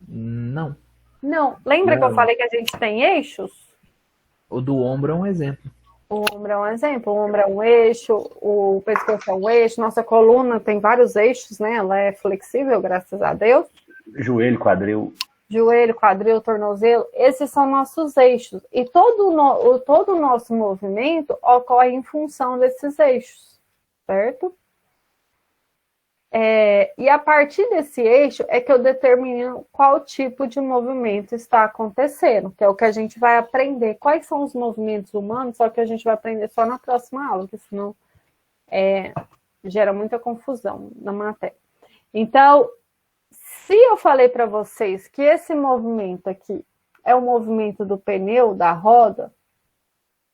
[SPEAKER 13] Não.
[SPEAKER 1] Não. Lembra que eu
[SPEAKER 13] Não.
[SPEAKER 1] falei que a gente tem eixos?
[SPEAKER 13] O do ombro é um exemplo.
[SPEAKER 1] O ombro é um exemplo. O ombro é um eixo, o pescoço é um eixo, nossa coluna tem vários eixos, né? Ela é flexível, graças a Deus.
[SPEAKER 9] Joelho, quadril.
[SPEAKER 1] Joelho, quadril, tornozelo, esses são nossos eixos. E todo o nosso movimento ocorre em função desses eixos, certo? E a partir desse eixo é que eu determino qual tipo de movimento está acontecendo, que é o que a gente vai aprender. Quais são os movimentos humanos, só que a gente vai aprender só na próxima aula, porque senão gera muita confusão na matéria. Então, se eu falei para vocês que esse movimento aqui é o movimento do pneu da roda,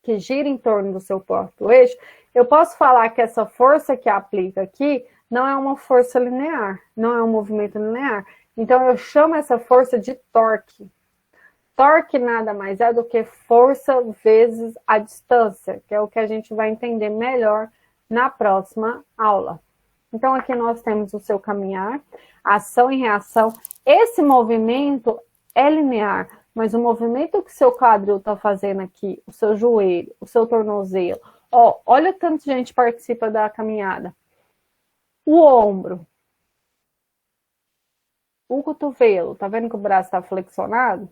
[SPEAKER 1] que gira em torno do seu próprio eixo, eu posso falar que essa força que aplica aqui não é uma força linear, não é um movimento linear. Então, eu chamo essa força de torque. Torque nada mais é do que força vezes a distância, que é o que a gente vai entender melhor na próxima aula. Então, aqui nós temos o seu caminhar, ação e reação. Esse movimento é linear, mas o movimento que o seu quadril está fazendo aqui, o seu joelho, o seu tornozelo, olha o tanto de gente participa da caminhada. O ombro, o cotovelo, tá vendo que o braço está flexionado?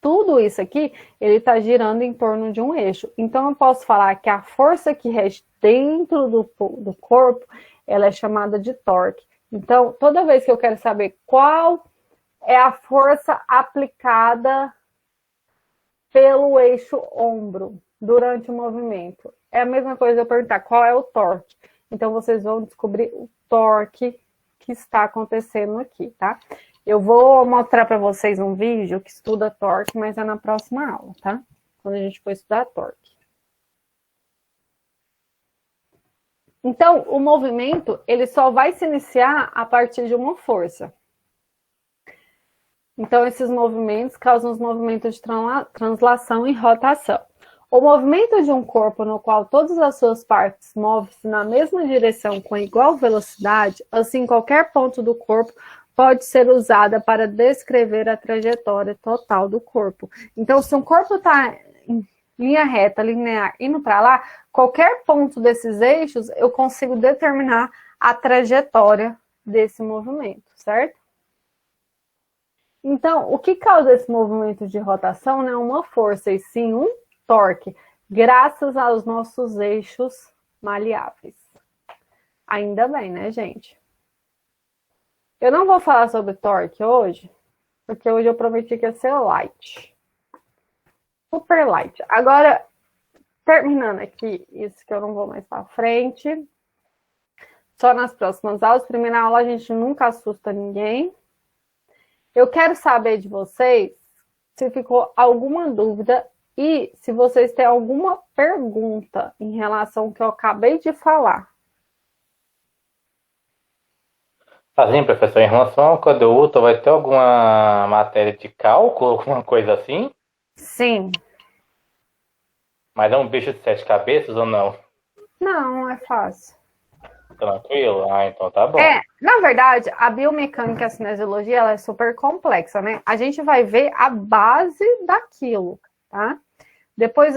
[SPEAKER 1] Tudo isso aqui, ele está girando em torno de um eixo. Então, eu posso falar que a força que rege dentro do corpo, ela é chamada de torque. Então, toda vez que eu quero saber qual é a força aplicada pelo eixo ombro durante o movimento, é a mesma coisa eu perguntar qual é o torque. Então, vocês vão descobrir o torque que está acontecendo aqui, tá? Eu vou mostrar para vocês um vídeo que estuda torque, mas é na próxima aula, tá? Quando a gente for estudar torque. Então, o movimento, ele só vai se iniciar a partir de uma força. Então, esses movimentos causam os movimentos de translação e rotação. O movimento de um corpo no qual todas as suas partes movem-se na mesma direção com igual velocidade, assim qualquer ponto do corpo pode ser usada para descrever a trajetória total do corpo. Então, se um corpo está em linha reta, linear, indo para lá, qualquer ponto desses eixos, eu consigo determinar a trajetória desse movimento, certo? Então, o que causa esse movimento de rotação não é uma força, e sim um torque, graças aos nossos eixos maleáveis. Ainda bem, né, gente? Eu não vou falar sobre torque hoje, porque hoje eu prometi que ia ser light. Super light. Agora, terminando aqui, isso que eu não vou mais para frente. Só nas próximas aulas. Primeira aula a gente nunca assusta ninguém. Eu quero saber de vocês se ficou alguma dúvida e se vocês têm alguma pergunta em relação ao que eu acabei de falar.
[SPEAKER 14] Assim, professor, em relação ao conteúdo, vai ter alguma matéria de cálculo, alguma coisa assim?
[SPEAKER 1] Sim.
[SPEAKER 14] Mas é um bicho de 7 cabeças ou não?
[SPEAKER 1] Não, é fácil.
[SPEAKER 14] Tranquilo? Ah, então tá bom.
[SPEAKER 1] Na verdade, a biomecânica e a cinesiologia, ela é super complexa, né? A gente vai ver a base daquilo, tá? Depois,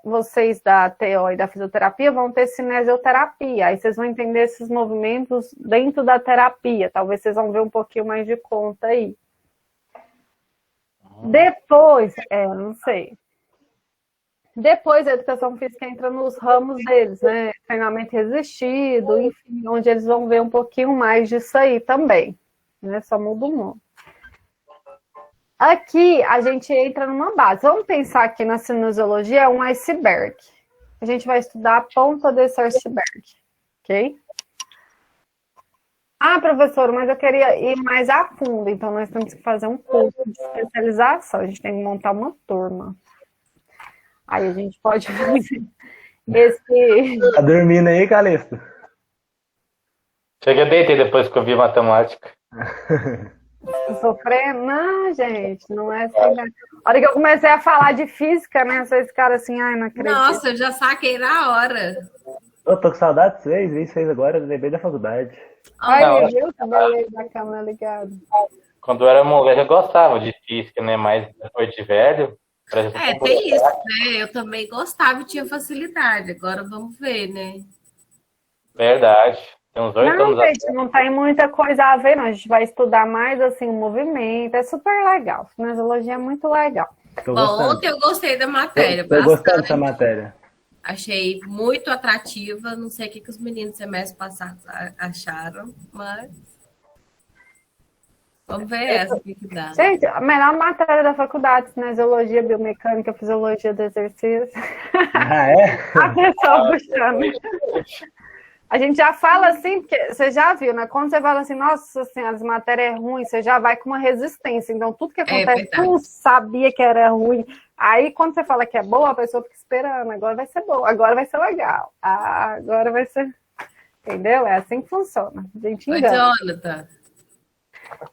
[SPEAKER 1] vocês da TO e da fisioterapia vão ter cinesioterapia. Aí vocês vão entender esses movimentos dentro da terapia. Talvez vocês vão ver um pouquinho mais de conta aí. Depois, não sei. Depois a educação física entra nos ramos deles, né? Treinamento resistido, enfim, onde eles vão ver um pouquinho mais disso aí também. Né? Só muda o nome. Aqui a gente entra numa base. Vamos pensar aqui na cinesiologia, é um iceberg. A gente vai estudar a ponta desse iceberg, ok? Ah, professor, mas eu queria ir mais a fundo, então nós temos que fazer um curso de especialização. A gente tem que montar uma turma. Aí a gente pode fazer esse...
[SPEAKER 9] Tá dormindo aí, Calixto?
[SPEAKER 14] Chega, deitei depois que eu vi matemática.
[SPEAKER 1] Sofrendo? Não, gente, não é assim. Né? A hora que eu comecei a falar de física, né? Vocês ficaram assim, ai, não acredito.
[SPEAKER 11] Nossa, eu já saquei na hora.
[SPEAKER 9] Eu tô com saudade de vocês, vi vocês agora, eu lembrei da faculdade.
[SPEAKER 1] Ai, viu? Também da câmera ligada.
[SPEAKER 14] Quando eu era moleque, eu gostava de física, né? Mas depois de velho...
[SPEAKER 11] Tem isso, né? Eu também gostava e tinha facilidade. Agora vamos ver, né?
[SPEAKER 14] Verdade. Tem uns 8 anos
[SPEAKER 1] Gente, não tem muita coisa a ver, não. A gente vai estudar mais, assim, o movimento. É super legal. Cinesiologia é muito legal.
[SPEAKER 11] Bom, ontem eu gostei da matéria.
[SPEAKER 9] Tô gostando dessa matéria.
[SPEAKER 11] Achei muito atrativa. Não sei o que os meninos do semestre passado acharam, mas... Vamos ver essa, o que dá.
[SPEAKER 1] Gente, a melhor matéria da faculdade, cinesiologia, biomecânica, fisiologia do exercício.
[SPEAKER 9] Ah, é?
[SPEAKER 1] A pessoa puxando. A gente já fala assim, porque você já viu, né? Quando você fala assim, nossa senhora, as matérias é ruim, você já vai com uma resistência. Então, tudo que acontece, tu sabia que era ruim. Aí, quando você fala que é boa, a pessoa fica esperando. Agora vai ser boa, agora vai ser legal. Ah, agora vai ser... Entendeu? É assim que funciona. A gente engana.
[SPEAKER 11] Jonathan.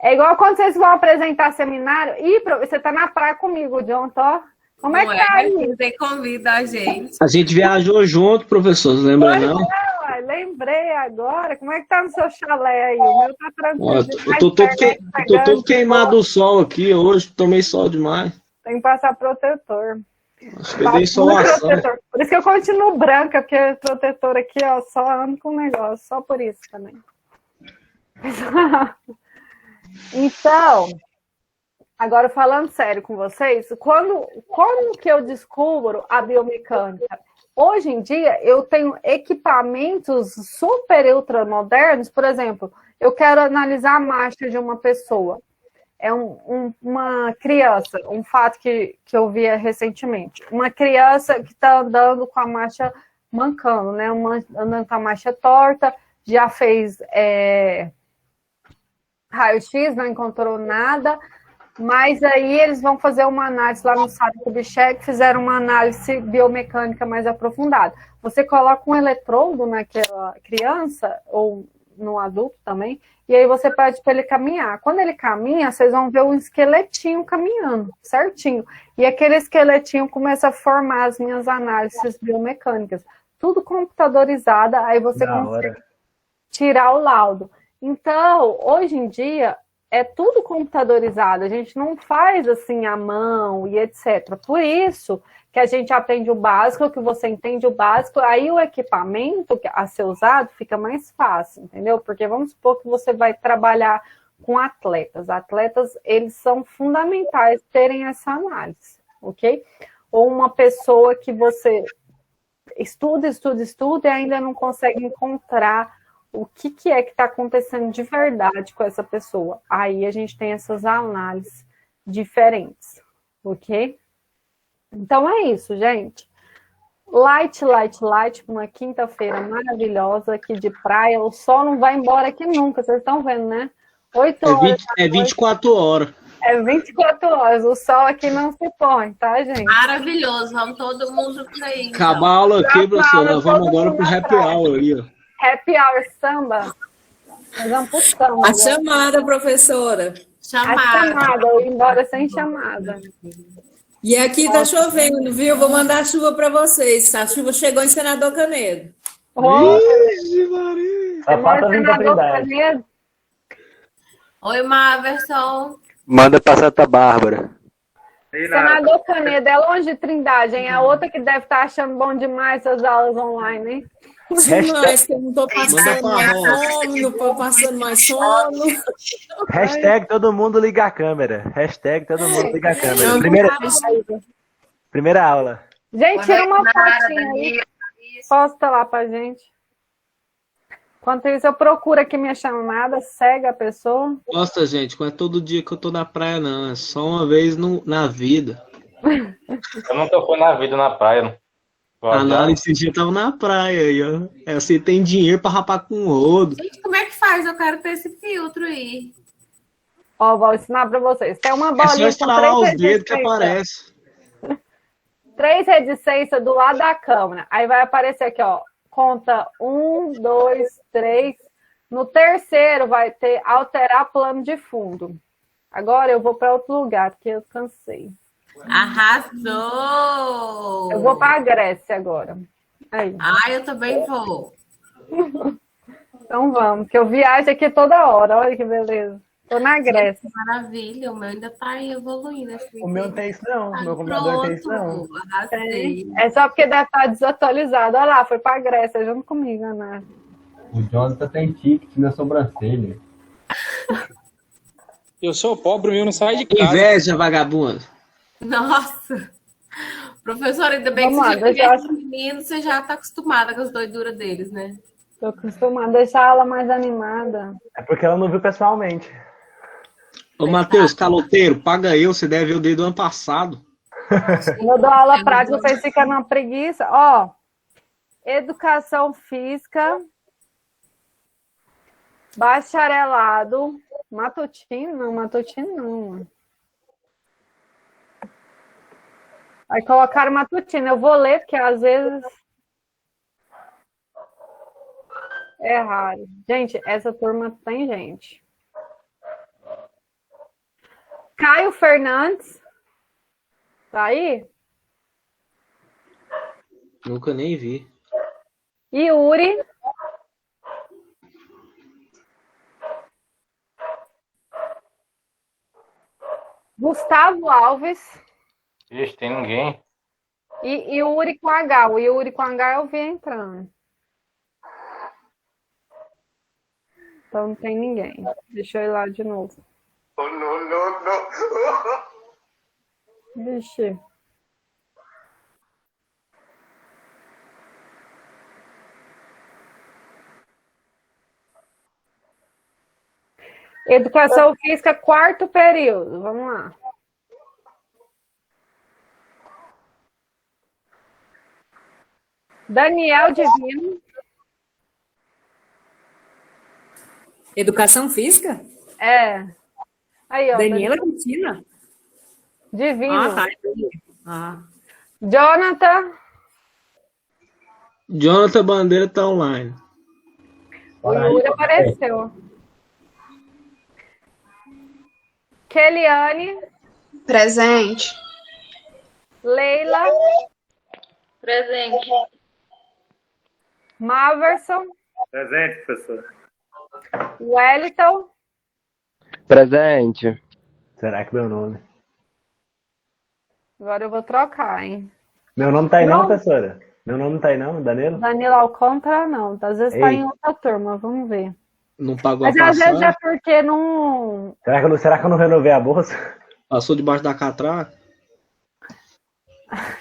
[SPEAKER 1] É igual quando vocês vão apresentar seminário. Ih, você tá na praia comigo, John, ó. Como é que tá aí?
[SPEAKER 11] Você convida a gente.
[SPEAKER 10] A gente viajou junto, professor, você lembra não?
[SPEAKER 1] Lembrei agora. Como é que tá no seu chalé aí? O meu tá tranquilo.
[SPEAKER 10] Eu tô todo queimado do sol aqui hoje, tomei sol demais.
[SPEAKER 1] Tem que passar protetor.
[SPEAKER 10] Acho que dei insolação.
[SPEAKER 1] Por isso que eu continuo branca, porque protetor aqui, ó, só ando com negócio. Só por isso também. Então, agora falando sério com vocês, como que eu descubro a biomecânica? Hoje em dia, eu tenho equipamentos super ultra modernos. Por exemplo, eu quero analisar a marcha de uma pessoa. É uma criança, um fato que eu vi recentemente. Uma criança que está andando com a marcha mancando, né? Andando com a marcha torta, já fez raio-x, não encontrou nada, mas aí eles vão fazer uma análise lá no site do Bichek, fizeram uma análise biomecânica mais aprofundada. Você coloca um eletrodo naquela criança, ou no adulto também, e aí você pede para ele caminhar. Quando ele caminha, vocês vão ver um esqueletinho caminhando, certinho. E aquele esqueletinho começa a formar as minhas análises biomecânicas. Tudo computadorizado, aí você consegue tirar o laudo. Então, hoje em dia, é tudo computadorizado, a gente não faz assim à mão e etc. Por isso que a gente aprende o básico, que você entende o básico, aí o equipamento a ser usado fica mais fácil, entendeu? Porque vamos supor que você vai trabalhar com atletas. Atletas, eles são fundamentais terem essa análise, ok? Ou uma pessoa que você estuda e ainda não consegue encontrar o que é que está acontecendo de verdade com essa pessoa. Aí a gente tem essas análises diferentes, ok? Então é isso, gente. Light, uma quinta-feira maravilhosa aqui de praia. O sol não vai embora aqui nunca, vocês estão vendo, né? 8 horas.
[SPEAKER 10] É 24 horas.
[SPEAKER 1] É 24 horas. O sol aqui não se põe, tá, gente?
[SPEAKER 11] Maravilhoso. Vamos todo mundo por aí. Então.
[SPEAKER 10] Acabar a aula aqui, professor. Vamos agora pro happy hour aí, ó.
[SPEAKER 1] Happy hour samba. Nós vamos pro samba.
[SPEAKER 3] A chamada, professora.
[SPEAKER 1] A chamada, eu ia embora sem chamada.
[SPEAKER 3] E aqui tá chovendo, viu? Vou mandar chuva para vocês. A chuva chegou em Senador Canedo.
[SPEAKER 10] Ixi, Maria.
[SPEAKER 1] Senador Canedo.
[SPEAKER 11] Oi, Maverson.
[SPEAKER 15] Manda pra Santa Bárbara.
[SPEAKER 1] Senador Canedo é longe de Trindade, hein? A outra que deve estar achando bom demais essas aulas online, hein?
[SPEAKER 3] Demais, que eu não tô passando mais fome, não tô passando mais sono.
[SPEAKER 9] Hashtag todo mundo liga a câmera. Hashtag todo mundo liga a câmera. Primeira aula.
[SPEAKER 1] Gente, tira uma fotinha aí. Posta lá pra gente. Enquanto isso, eu procuro aqui minha chamada, segue a pessoa.
[SPEAKER 10] Nossa, gente, não é todo dia que eu tô na praia, não. É só uma vez na vida.
[SPEAKER 14] Eu nunca fui na vida na praia, não.
[SPEAKER 10] A Nara esse dia tava na praia aí, ó. Você tem dinheiro pra rapar com o rodo.
[SPEAKER 11] Gente, como é que faz? Eu quero ter esse filtro aí.
[SPEAKER 1] Ó, vou ensinar pra vocês. Tem uma bolinha
[SPEAKER 10] é só estralar os dedos que aparece.
[SPEAKER 1] 3 reticências do lado da câmera. Aí vai aparecer aqui, ó. Conta 1, 2, 3. No terceiro vai ter alterar plano de fundo. Agora eu vou para outro lugar, porque eu cansei.
[SPEAKER 11] Arrasou!
[SPEAKER 1] Eu vou para a Grécia agora. Aí.
[SPEAKER 11] Eu também vou.
[SPEAKER 1] Então vamos, que eu viajo aqui toda hora. Olha que beleza. Tô na Grécia.
[SPEAKER 11] Que maravilha, o meu ainda tá evoluindo.
[SPEAKER 9] O meu não tem isso não, o meu computador não tem isso não.
[SPEAKER 11] Arrasei.
[SPEAKER 1] É só porque deve estar desatualizado. Olha lá, foi pra Grécia junto comigo, Ana.
[SPEAKER 16] O Jonathan tem ticket na sobrancelha.
[SPEAKER 17] Eu sou pobre, o meu não sai de casa.
[SPEAKER 10] Inveja, vagabundo.
[SPEAKER 11] Nossa! Professora, ainda bem
[SPEAKER 1] Vamos
[SPEAKER 11] que
[SPEAKER 1] lá,
[SPEAKER 11] você já conhece menino, você já tá acostumada com as doiduras deles, né?
[SPEAKER 1] Tô acostumada a deixar ela mais animada.
[SPEAKER 9] É porque ela não viu pessoalmente.
[SPEAKER 10] Ô, Matheus, caloteiro, paga eu, você deve ver o desde o ano passado.
[SPEAKER 1] Eu dou aula prática, vocês ficam na preguiça. Ó, educação física, bacharelado, matutino não. Aí colocaram matutino, eu vou ler, porque às vezes é raro. Gente, essa turma tem gente. Caio Fernandes, tá aí?
[SPEAKER 10] Nunca nem vi.
[SPEAKER 1] Yuri. Gustavo Alves.
[SPEAKER 14] Ixi, tem ninguém.
[SPEAKER 1] E Yuri com H. O Yuri com H eu vi entrando. Então não tem ninguém. Deixa eu ir lá de novo.
[SPEAKER 7] Oh, não.
[SPEAKER 1] Vixe. Educação física, quarto período. Vamos lá. Daniel Divino.
[SPEAKER 3] Educação física?
[SPEAKER 1] É. Aí, ó.
[SPEAKER 3] Daniela Cristina?
[SPEAKER 1] Divino.
[SPEAKER 3] Tá.
[SPEAKER 10] Jonathan Bandeira tá online.
[SPEAKER 1] O Yuri apareceu. Keliane.
[SPEAKER 18] Presente.
[SPEAKER 1] Leila.
[SPEAKER 18] Presente.
[SPEAKER 1] Maverson.
[SPEAKER 19] Presente, professor.
[SPEAKER 1] Wellington.
[SPEAKER 15] Presente.
[SPEAKER 9] Será que meu nome?
[SPEAKER 1] Agora eu vou trocar, hein?
[SPEAKER 9] Meu nome tá aí não, professora? Meu nome não tá aí não, Danilo?
[SPEAKER 1] Danilo Alcântara, não. Às vezes tá
[SPEAKER 9] Ei.
[SPEAKER 1] em outra turma, vamos ver.
[SPEAKER 10] Não pagou
[SPEAKER 1] Mas
[SPEAKER 10] a
[SPEAKER 1] às vezes é
[SPEAKER 10] passagem?
[SPEAKER 1] porque não...
[SPEAKER 9] Será que eu não renovei a bolsa?
[SPEAKER 10] Passou debaixo da catraca?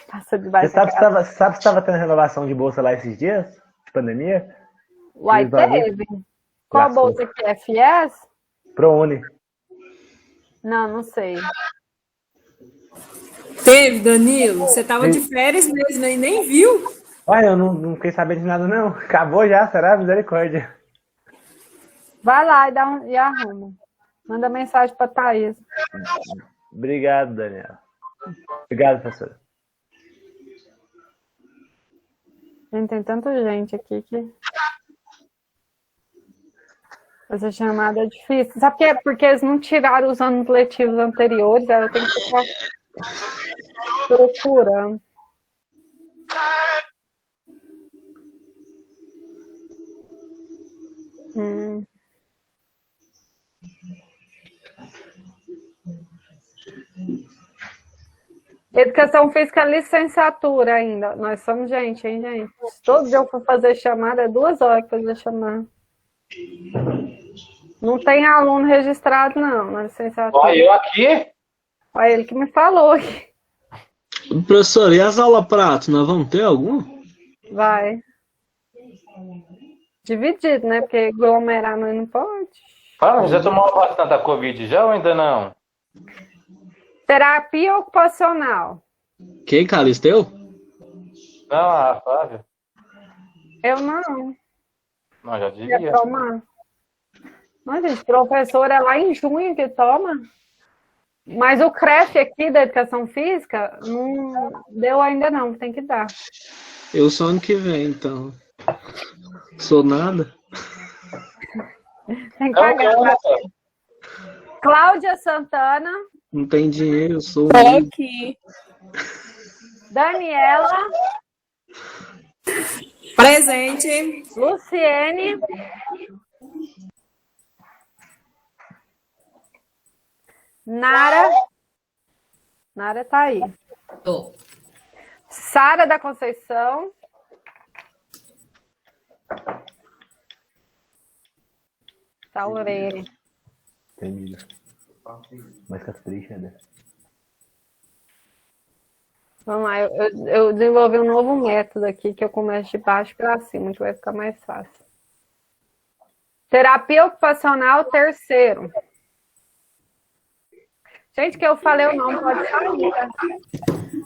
[SPEAKER 1] Passa debaixo
[SPEAKER 9] Você sabe se estava tendo renovação de bolsa lá esses dias? De pandemia?
[SPEAKER 1] Uai,
[SPEAKER 9] Eles vão
[SPEAKER 1] teve. Qual a bolsa que é? FIES?
[SPEAKER 9] ProUni.
[SPEAKER 1] Não sei.
[SPEAKER 3] Teve, Danilo. Você tava de férias mesmo e nem viu?
[SPEAKER 9] Olha, eu não fiquei sabendo de nada não. Acabou já, será? Misericórdia.
[SPEAKER 1] Vai lá e arruma. Manda mensagem pra Thaís.
[SPEAKER 9] Obrigado, Daniela. Obrigado, professora.
[SPEAKER 1] Gente, tem tanta gente aqui que... Essa chamada é difícil. Sabe por quê? Porque eles não tiraram os anos letivos anteriores, ela tem que ficar procurando. Educação física, licenciatura ainda. Nós somos gente, hein, gente? Todo dia eu for fazer chamada, é 2 horas para fazer chamada. Não tem aluno registrado, não, na licenciatura.
[SPEAKER 14] Olha eu aqui.
[SPEAKER 1] Olha ele que me falou.
[SPEAKER 10] Professor, e as aulas práticas, nós vamos ter alguma?
[SPEAKER 1] Vai. Dividido, né? Porque aglomerar nós não pode.
[SPEAKER 14] Fala, já tomou a vacina da Covid já ou ainda não?
[SPEAKER 1] Terapia ocupacional.
[SPEAKER 10] Quem, Calisteu?
[SPEAKER 14] Não, a Flávia.
[SPEAKER 1] Eu não.
[SPEAKER 14] Não, já
[SPEAKER 1] Ia
[SPEAKER 14] devia.
[SPEAKER 1] tomar. Mas, gente, professor é lá em junho que toma. Mas o CREF aqui da Educação Física não deu ainda não, tem que dar.
[SPEAKER 10] Eu só ano que vem, então. Sou nada.
[SPEAKER 1] Tem que pagar. Cláudia Santana.
[SPEAKER 10] Não tem dinheiro, eu sou
[SPEAKER 12] Tô
[SPEAKER 10] humilde.
[SPEAKER 12] aqui.
[SPEAKER 1] Daniela.
[SPEAKER 3] Presente.
[SPEAKER 1] Luciene. Nara. Nara tá aí.
[SPEAKER 11] Tô.
[SPEAKER 1] Sara da Conceição. Saurene.
[SPEAKER 9] Entendi. Mais capricha, né?
[SPEAKER 1] Vamos lá, eu desenvolvi um novo método aqui que eu começo de baixo para cima, que vai ficar mais fácil. Terapia ocupacional, terceiro. Gente, que eu falei o nome, pode sair. Tá?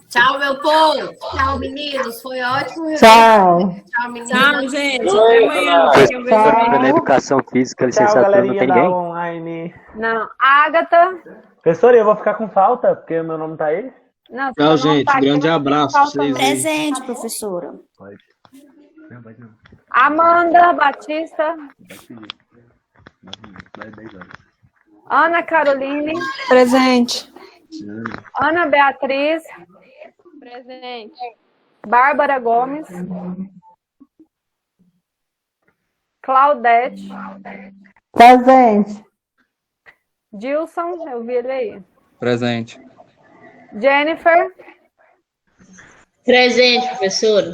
[SPEAKER 11] Tchau, meu povo. Tchau, meninos. Foi ótimo.
[SPEAKER 1] Tchau.
[SPEAKER 11] Tchau, meninos.
[SPEAKER 3] Tchau, gente. Até amanhã.
[SPEAKER 9] Professora na educação física, licenciatura, não tem ninguém?
[SPEAKER 13] Online.
[SPEAKER 1] Não. Ágata.
[SPEAKER 9] Professora, eu vou ficar com falta, porque o meu nome tá aí?
[SPEAKER 1] Não,
[SPEAKER 10] Tchau, gente.
[SPEAKER 1] tá aqui,
[SPEAKER 10] Grande
[SPEAKER 1] mas
[SPEAKER 10] abraço
[SPEAKER 1] falta
[SPEAKER 10] pra vocês aí.
[SPEAKER 4] Presente, professora.
[SPEAKER 9] Pode. Não, pode não.
[SPEAKER 1] Amanda Batista.
[SPEAKER 9] Pode pedir. 10 horas.
[SPEAKER 1] Ana Caroline.
[SPEAKER 12] Presente.
[SPEAKER 1] Ana Beatriz.
[SPEAKER 12] Presente.
[SPEAKER 1] Bárbara Gomes. Claudete.
[SPEAKER 19] Presente.
[SPEAKER 1] Dilson, eu vi ele aí.
[SPEAKER 17] Presente.
[SPEAKER 1] Jennifer.
[SPEAKER 20] Presente, professora.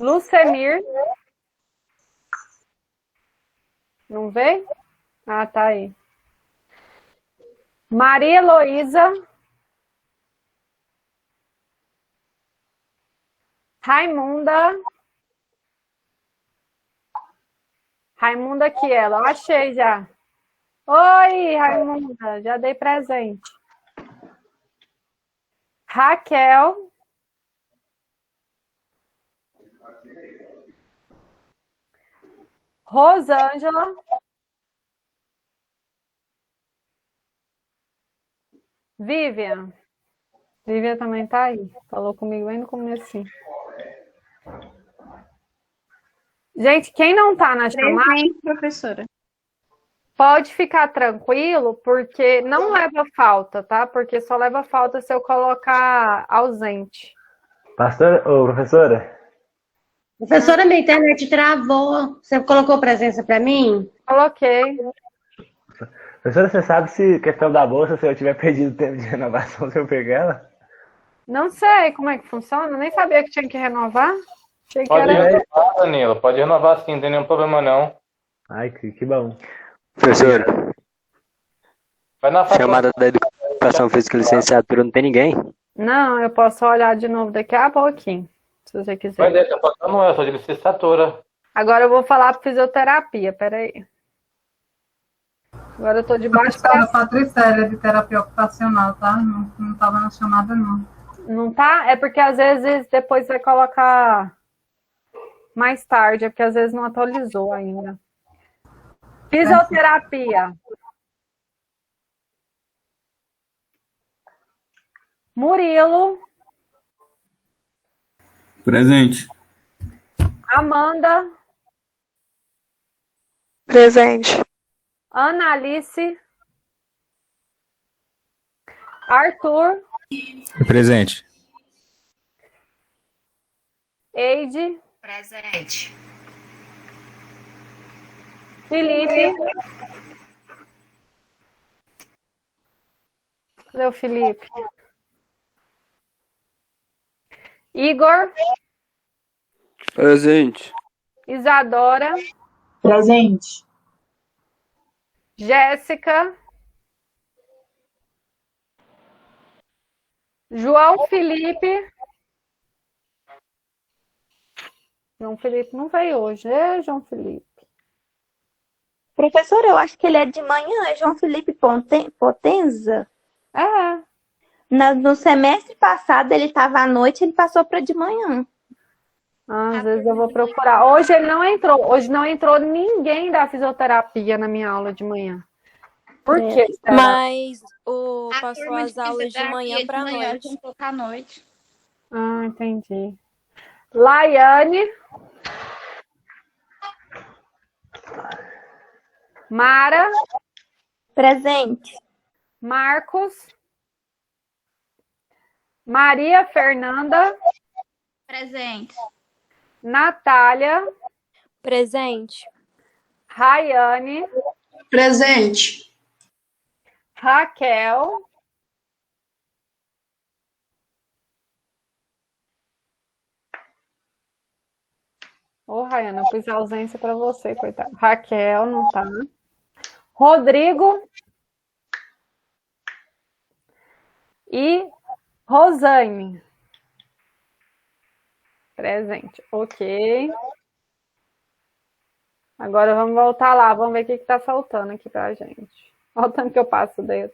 [SPEAKER 1] Lucemir. Não veio? Ah, tá aí. Maria Heloísa. Raimunda. Raimunda aqui, ela. Eu achei já. Oi, Raimunda. Já dei presente. Raquel. Rosângela. Vivian. Vivian também tá aí. Falou comigo bem no começo. Gente, quem não tá na chamada,
[SPEAKER 2] Presente, professora.
[SPEAKER 1] pode ficar tranquilo, porque não leva falta, tá? Porque só leva falta se eu colocar ausente.
[SPEAKER 9] Pastora, ô, professora?
[SPEAKER 20] Professora, minha internet travou. Você colocou presença para mim?
[SPEAKER 1] Coloquei.
[SPEAKER 9] Professora, você sabe se questão da bolsa, se eu tiver perdido tempo de renovação, se eu pegar ela?
[SPEAKER 1] Não sei como é que funciona, nem sabia que tinha que renovar. Achei que
[SPEAKER 14] Pode
[SPEAKER 1] era...
[SPEAKER 14] renovar, Danilo. Pode renovar sim, não tem nenhum problema não.
[SPEAKER 9] Ai, que bom.
[SPEAKER 15] Professora,
[SPEAKER 14] Vai na
[SPEAKER 15] chamada da educação física licenciatura, não tem ninguém?
[SPEAKER 1] Não, eu posso olhar de novo daqui a pouquinho, se você quiser.
[SPEAKER 14] Vai deixar passar, não é, eu sou de licenciatura.
[SPEAKER 1] Agora eu vou falar para fisioterapia, peraí. Agora eu tô de baixo
[SPEAKER 21] para Patricélia, de terapia ocupacional, tá? Não estava na chamada, não.
[SPEAKER 1] Não tá? É porque às vezes depois vai colocar mais tarde, é porque às vezes não atualizou ainda. Fisioterapia. Murilo.
[SPEAKER 17] Presente.
[SPEAKER 1] Amanda.
[SPEAKER 12] Presente.
[SPEAKER 1] Ana Alice. Arthur.
[SPEAKER 17] Presente.
[SPEAKER 1] Eide.
[SPEAKER 11] Presente.
[SPEAKER 1] Felipe. Cadê o Felipe? Igor.
[SPEAKER 15] Presente.
[SPEAKER 1] Isadora.
[SPEAKER 19] Presente.
[SPEAKER 1] Jéssica. João Felipe. João Felipe não veio hoje. É, João Felipe.
[SPEAKER 4] Professor, eu acho que ele é de manhã, é João Felipe Potenza.
[SPEAKER 1] É.
[SPEAKER 4] No semestre passado ele estava à noite, ele passou para de manhã.
[SPEAKER 1] Às vezes eu vou procurar. Hoje ele não entrou. Hoje não entrou ninguém da fisioterapia na minha aula de manhã. Por quê?
[SPEAKER 12] Mas passou as aulas de manhã para noite.
[SPEAKER 2] Tem que colocar à noite.
[SPEAKER 1] Ah, entendi. Laiane. Mara,
[SPEAKER 4] Presente.
[SPEAKER 1] Marcos, Maria Fernanda,
[SPEAKER 6] Presente.
[SPEAKER 1] Natália,
[SPEAKER 6] Presente.
[SPEAKER 1] Rayane,
[SPEAKER 18] Presente.
[SPEAKER 1] Raquel, ô, Rayane, eu pus ausência para você, coitado. Raquel, não tá. Rodrigo e Rosane. Presente, ok. Agora vamos voltar lá, vamos ver o que está faltando aqui pra gente. Olha o tanto que eu passo o dedo.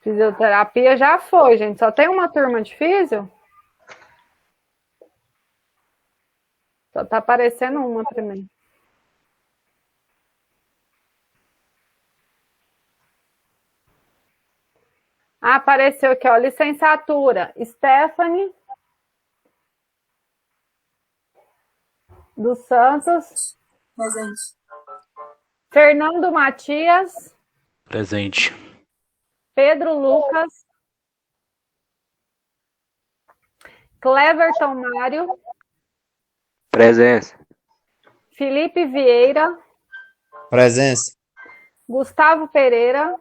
[SPEAKER 1] Fisioterapia já foi, gente. Só tem uma turma de físio? Só tá aparecendo uma primeiro. Ah, apareceu aqui, ó, licenciatura. Stephanie dos Santos.
[SPEAKER 3] Presente.
[SPEAKER 1] Fernando Matias.
[SPEAKER 17] Presente.
[SPEAKER 1] Pedro Lucas. Cleverton Mário.
[SPEAKER 15] Presença.
[SPEAKER 1] Felipe Vieira.
[SPEAKER 22] Presença.
[SPEAKER 1] Gustavo Pereira.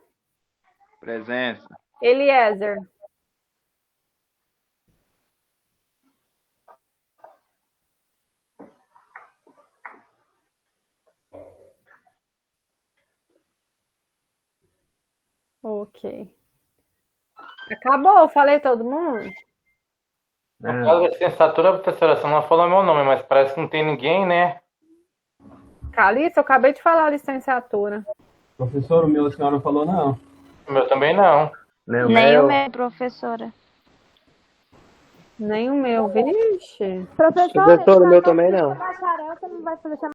[SPEAKER 22] Presença.
[SPEAKER 1] Eliezer. Ok. Acabou, falei todo mundo?
[SPEAKER 14] No caso da licenciatura, professora, você não falou meu nome, mas parece que não tem ninguém, né?
[SPEAKER 1] Calista, eu acabei de falar licenciatura.
[SPEAKER 16] Professor, o meu a senhora não falou, não.
[SPEAKER 14] O meu também não.
[SPEAKER 6] Nem o meu, professora.
[SPEAKER 1] Nem o meu, vixe.
[SPEAKER 15] Professor, o meu também não.
[SPEAKER 6] Bacharel, você não vai fazer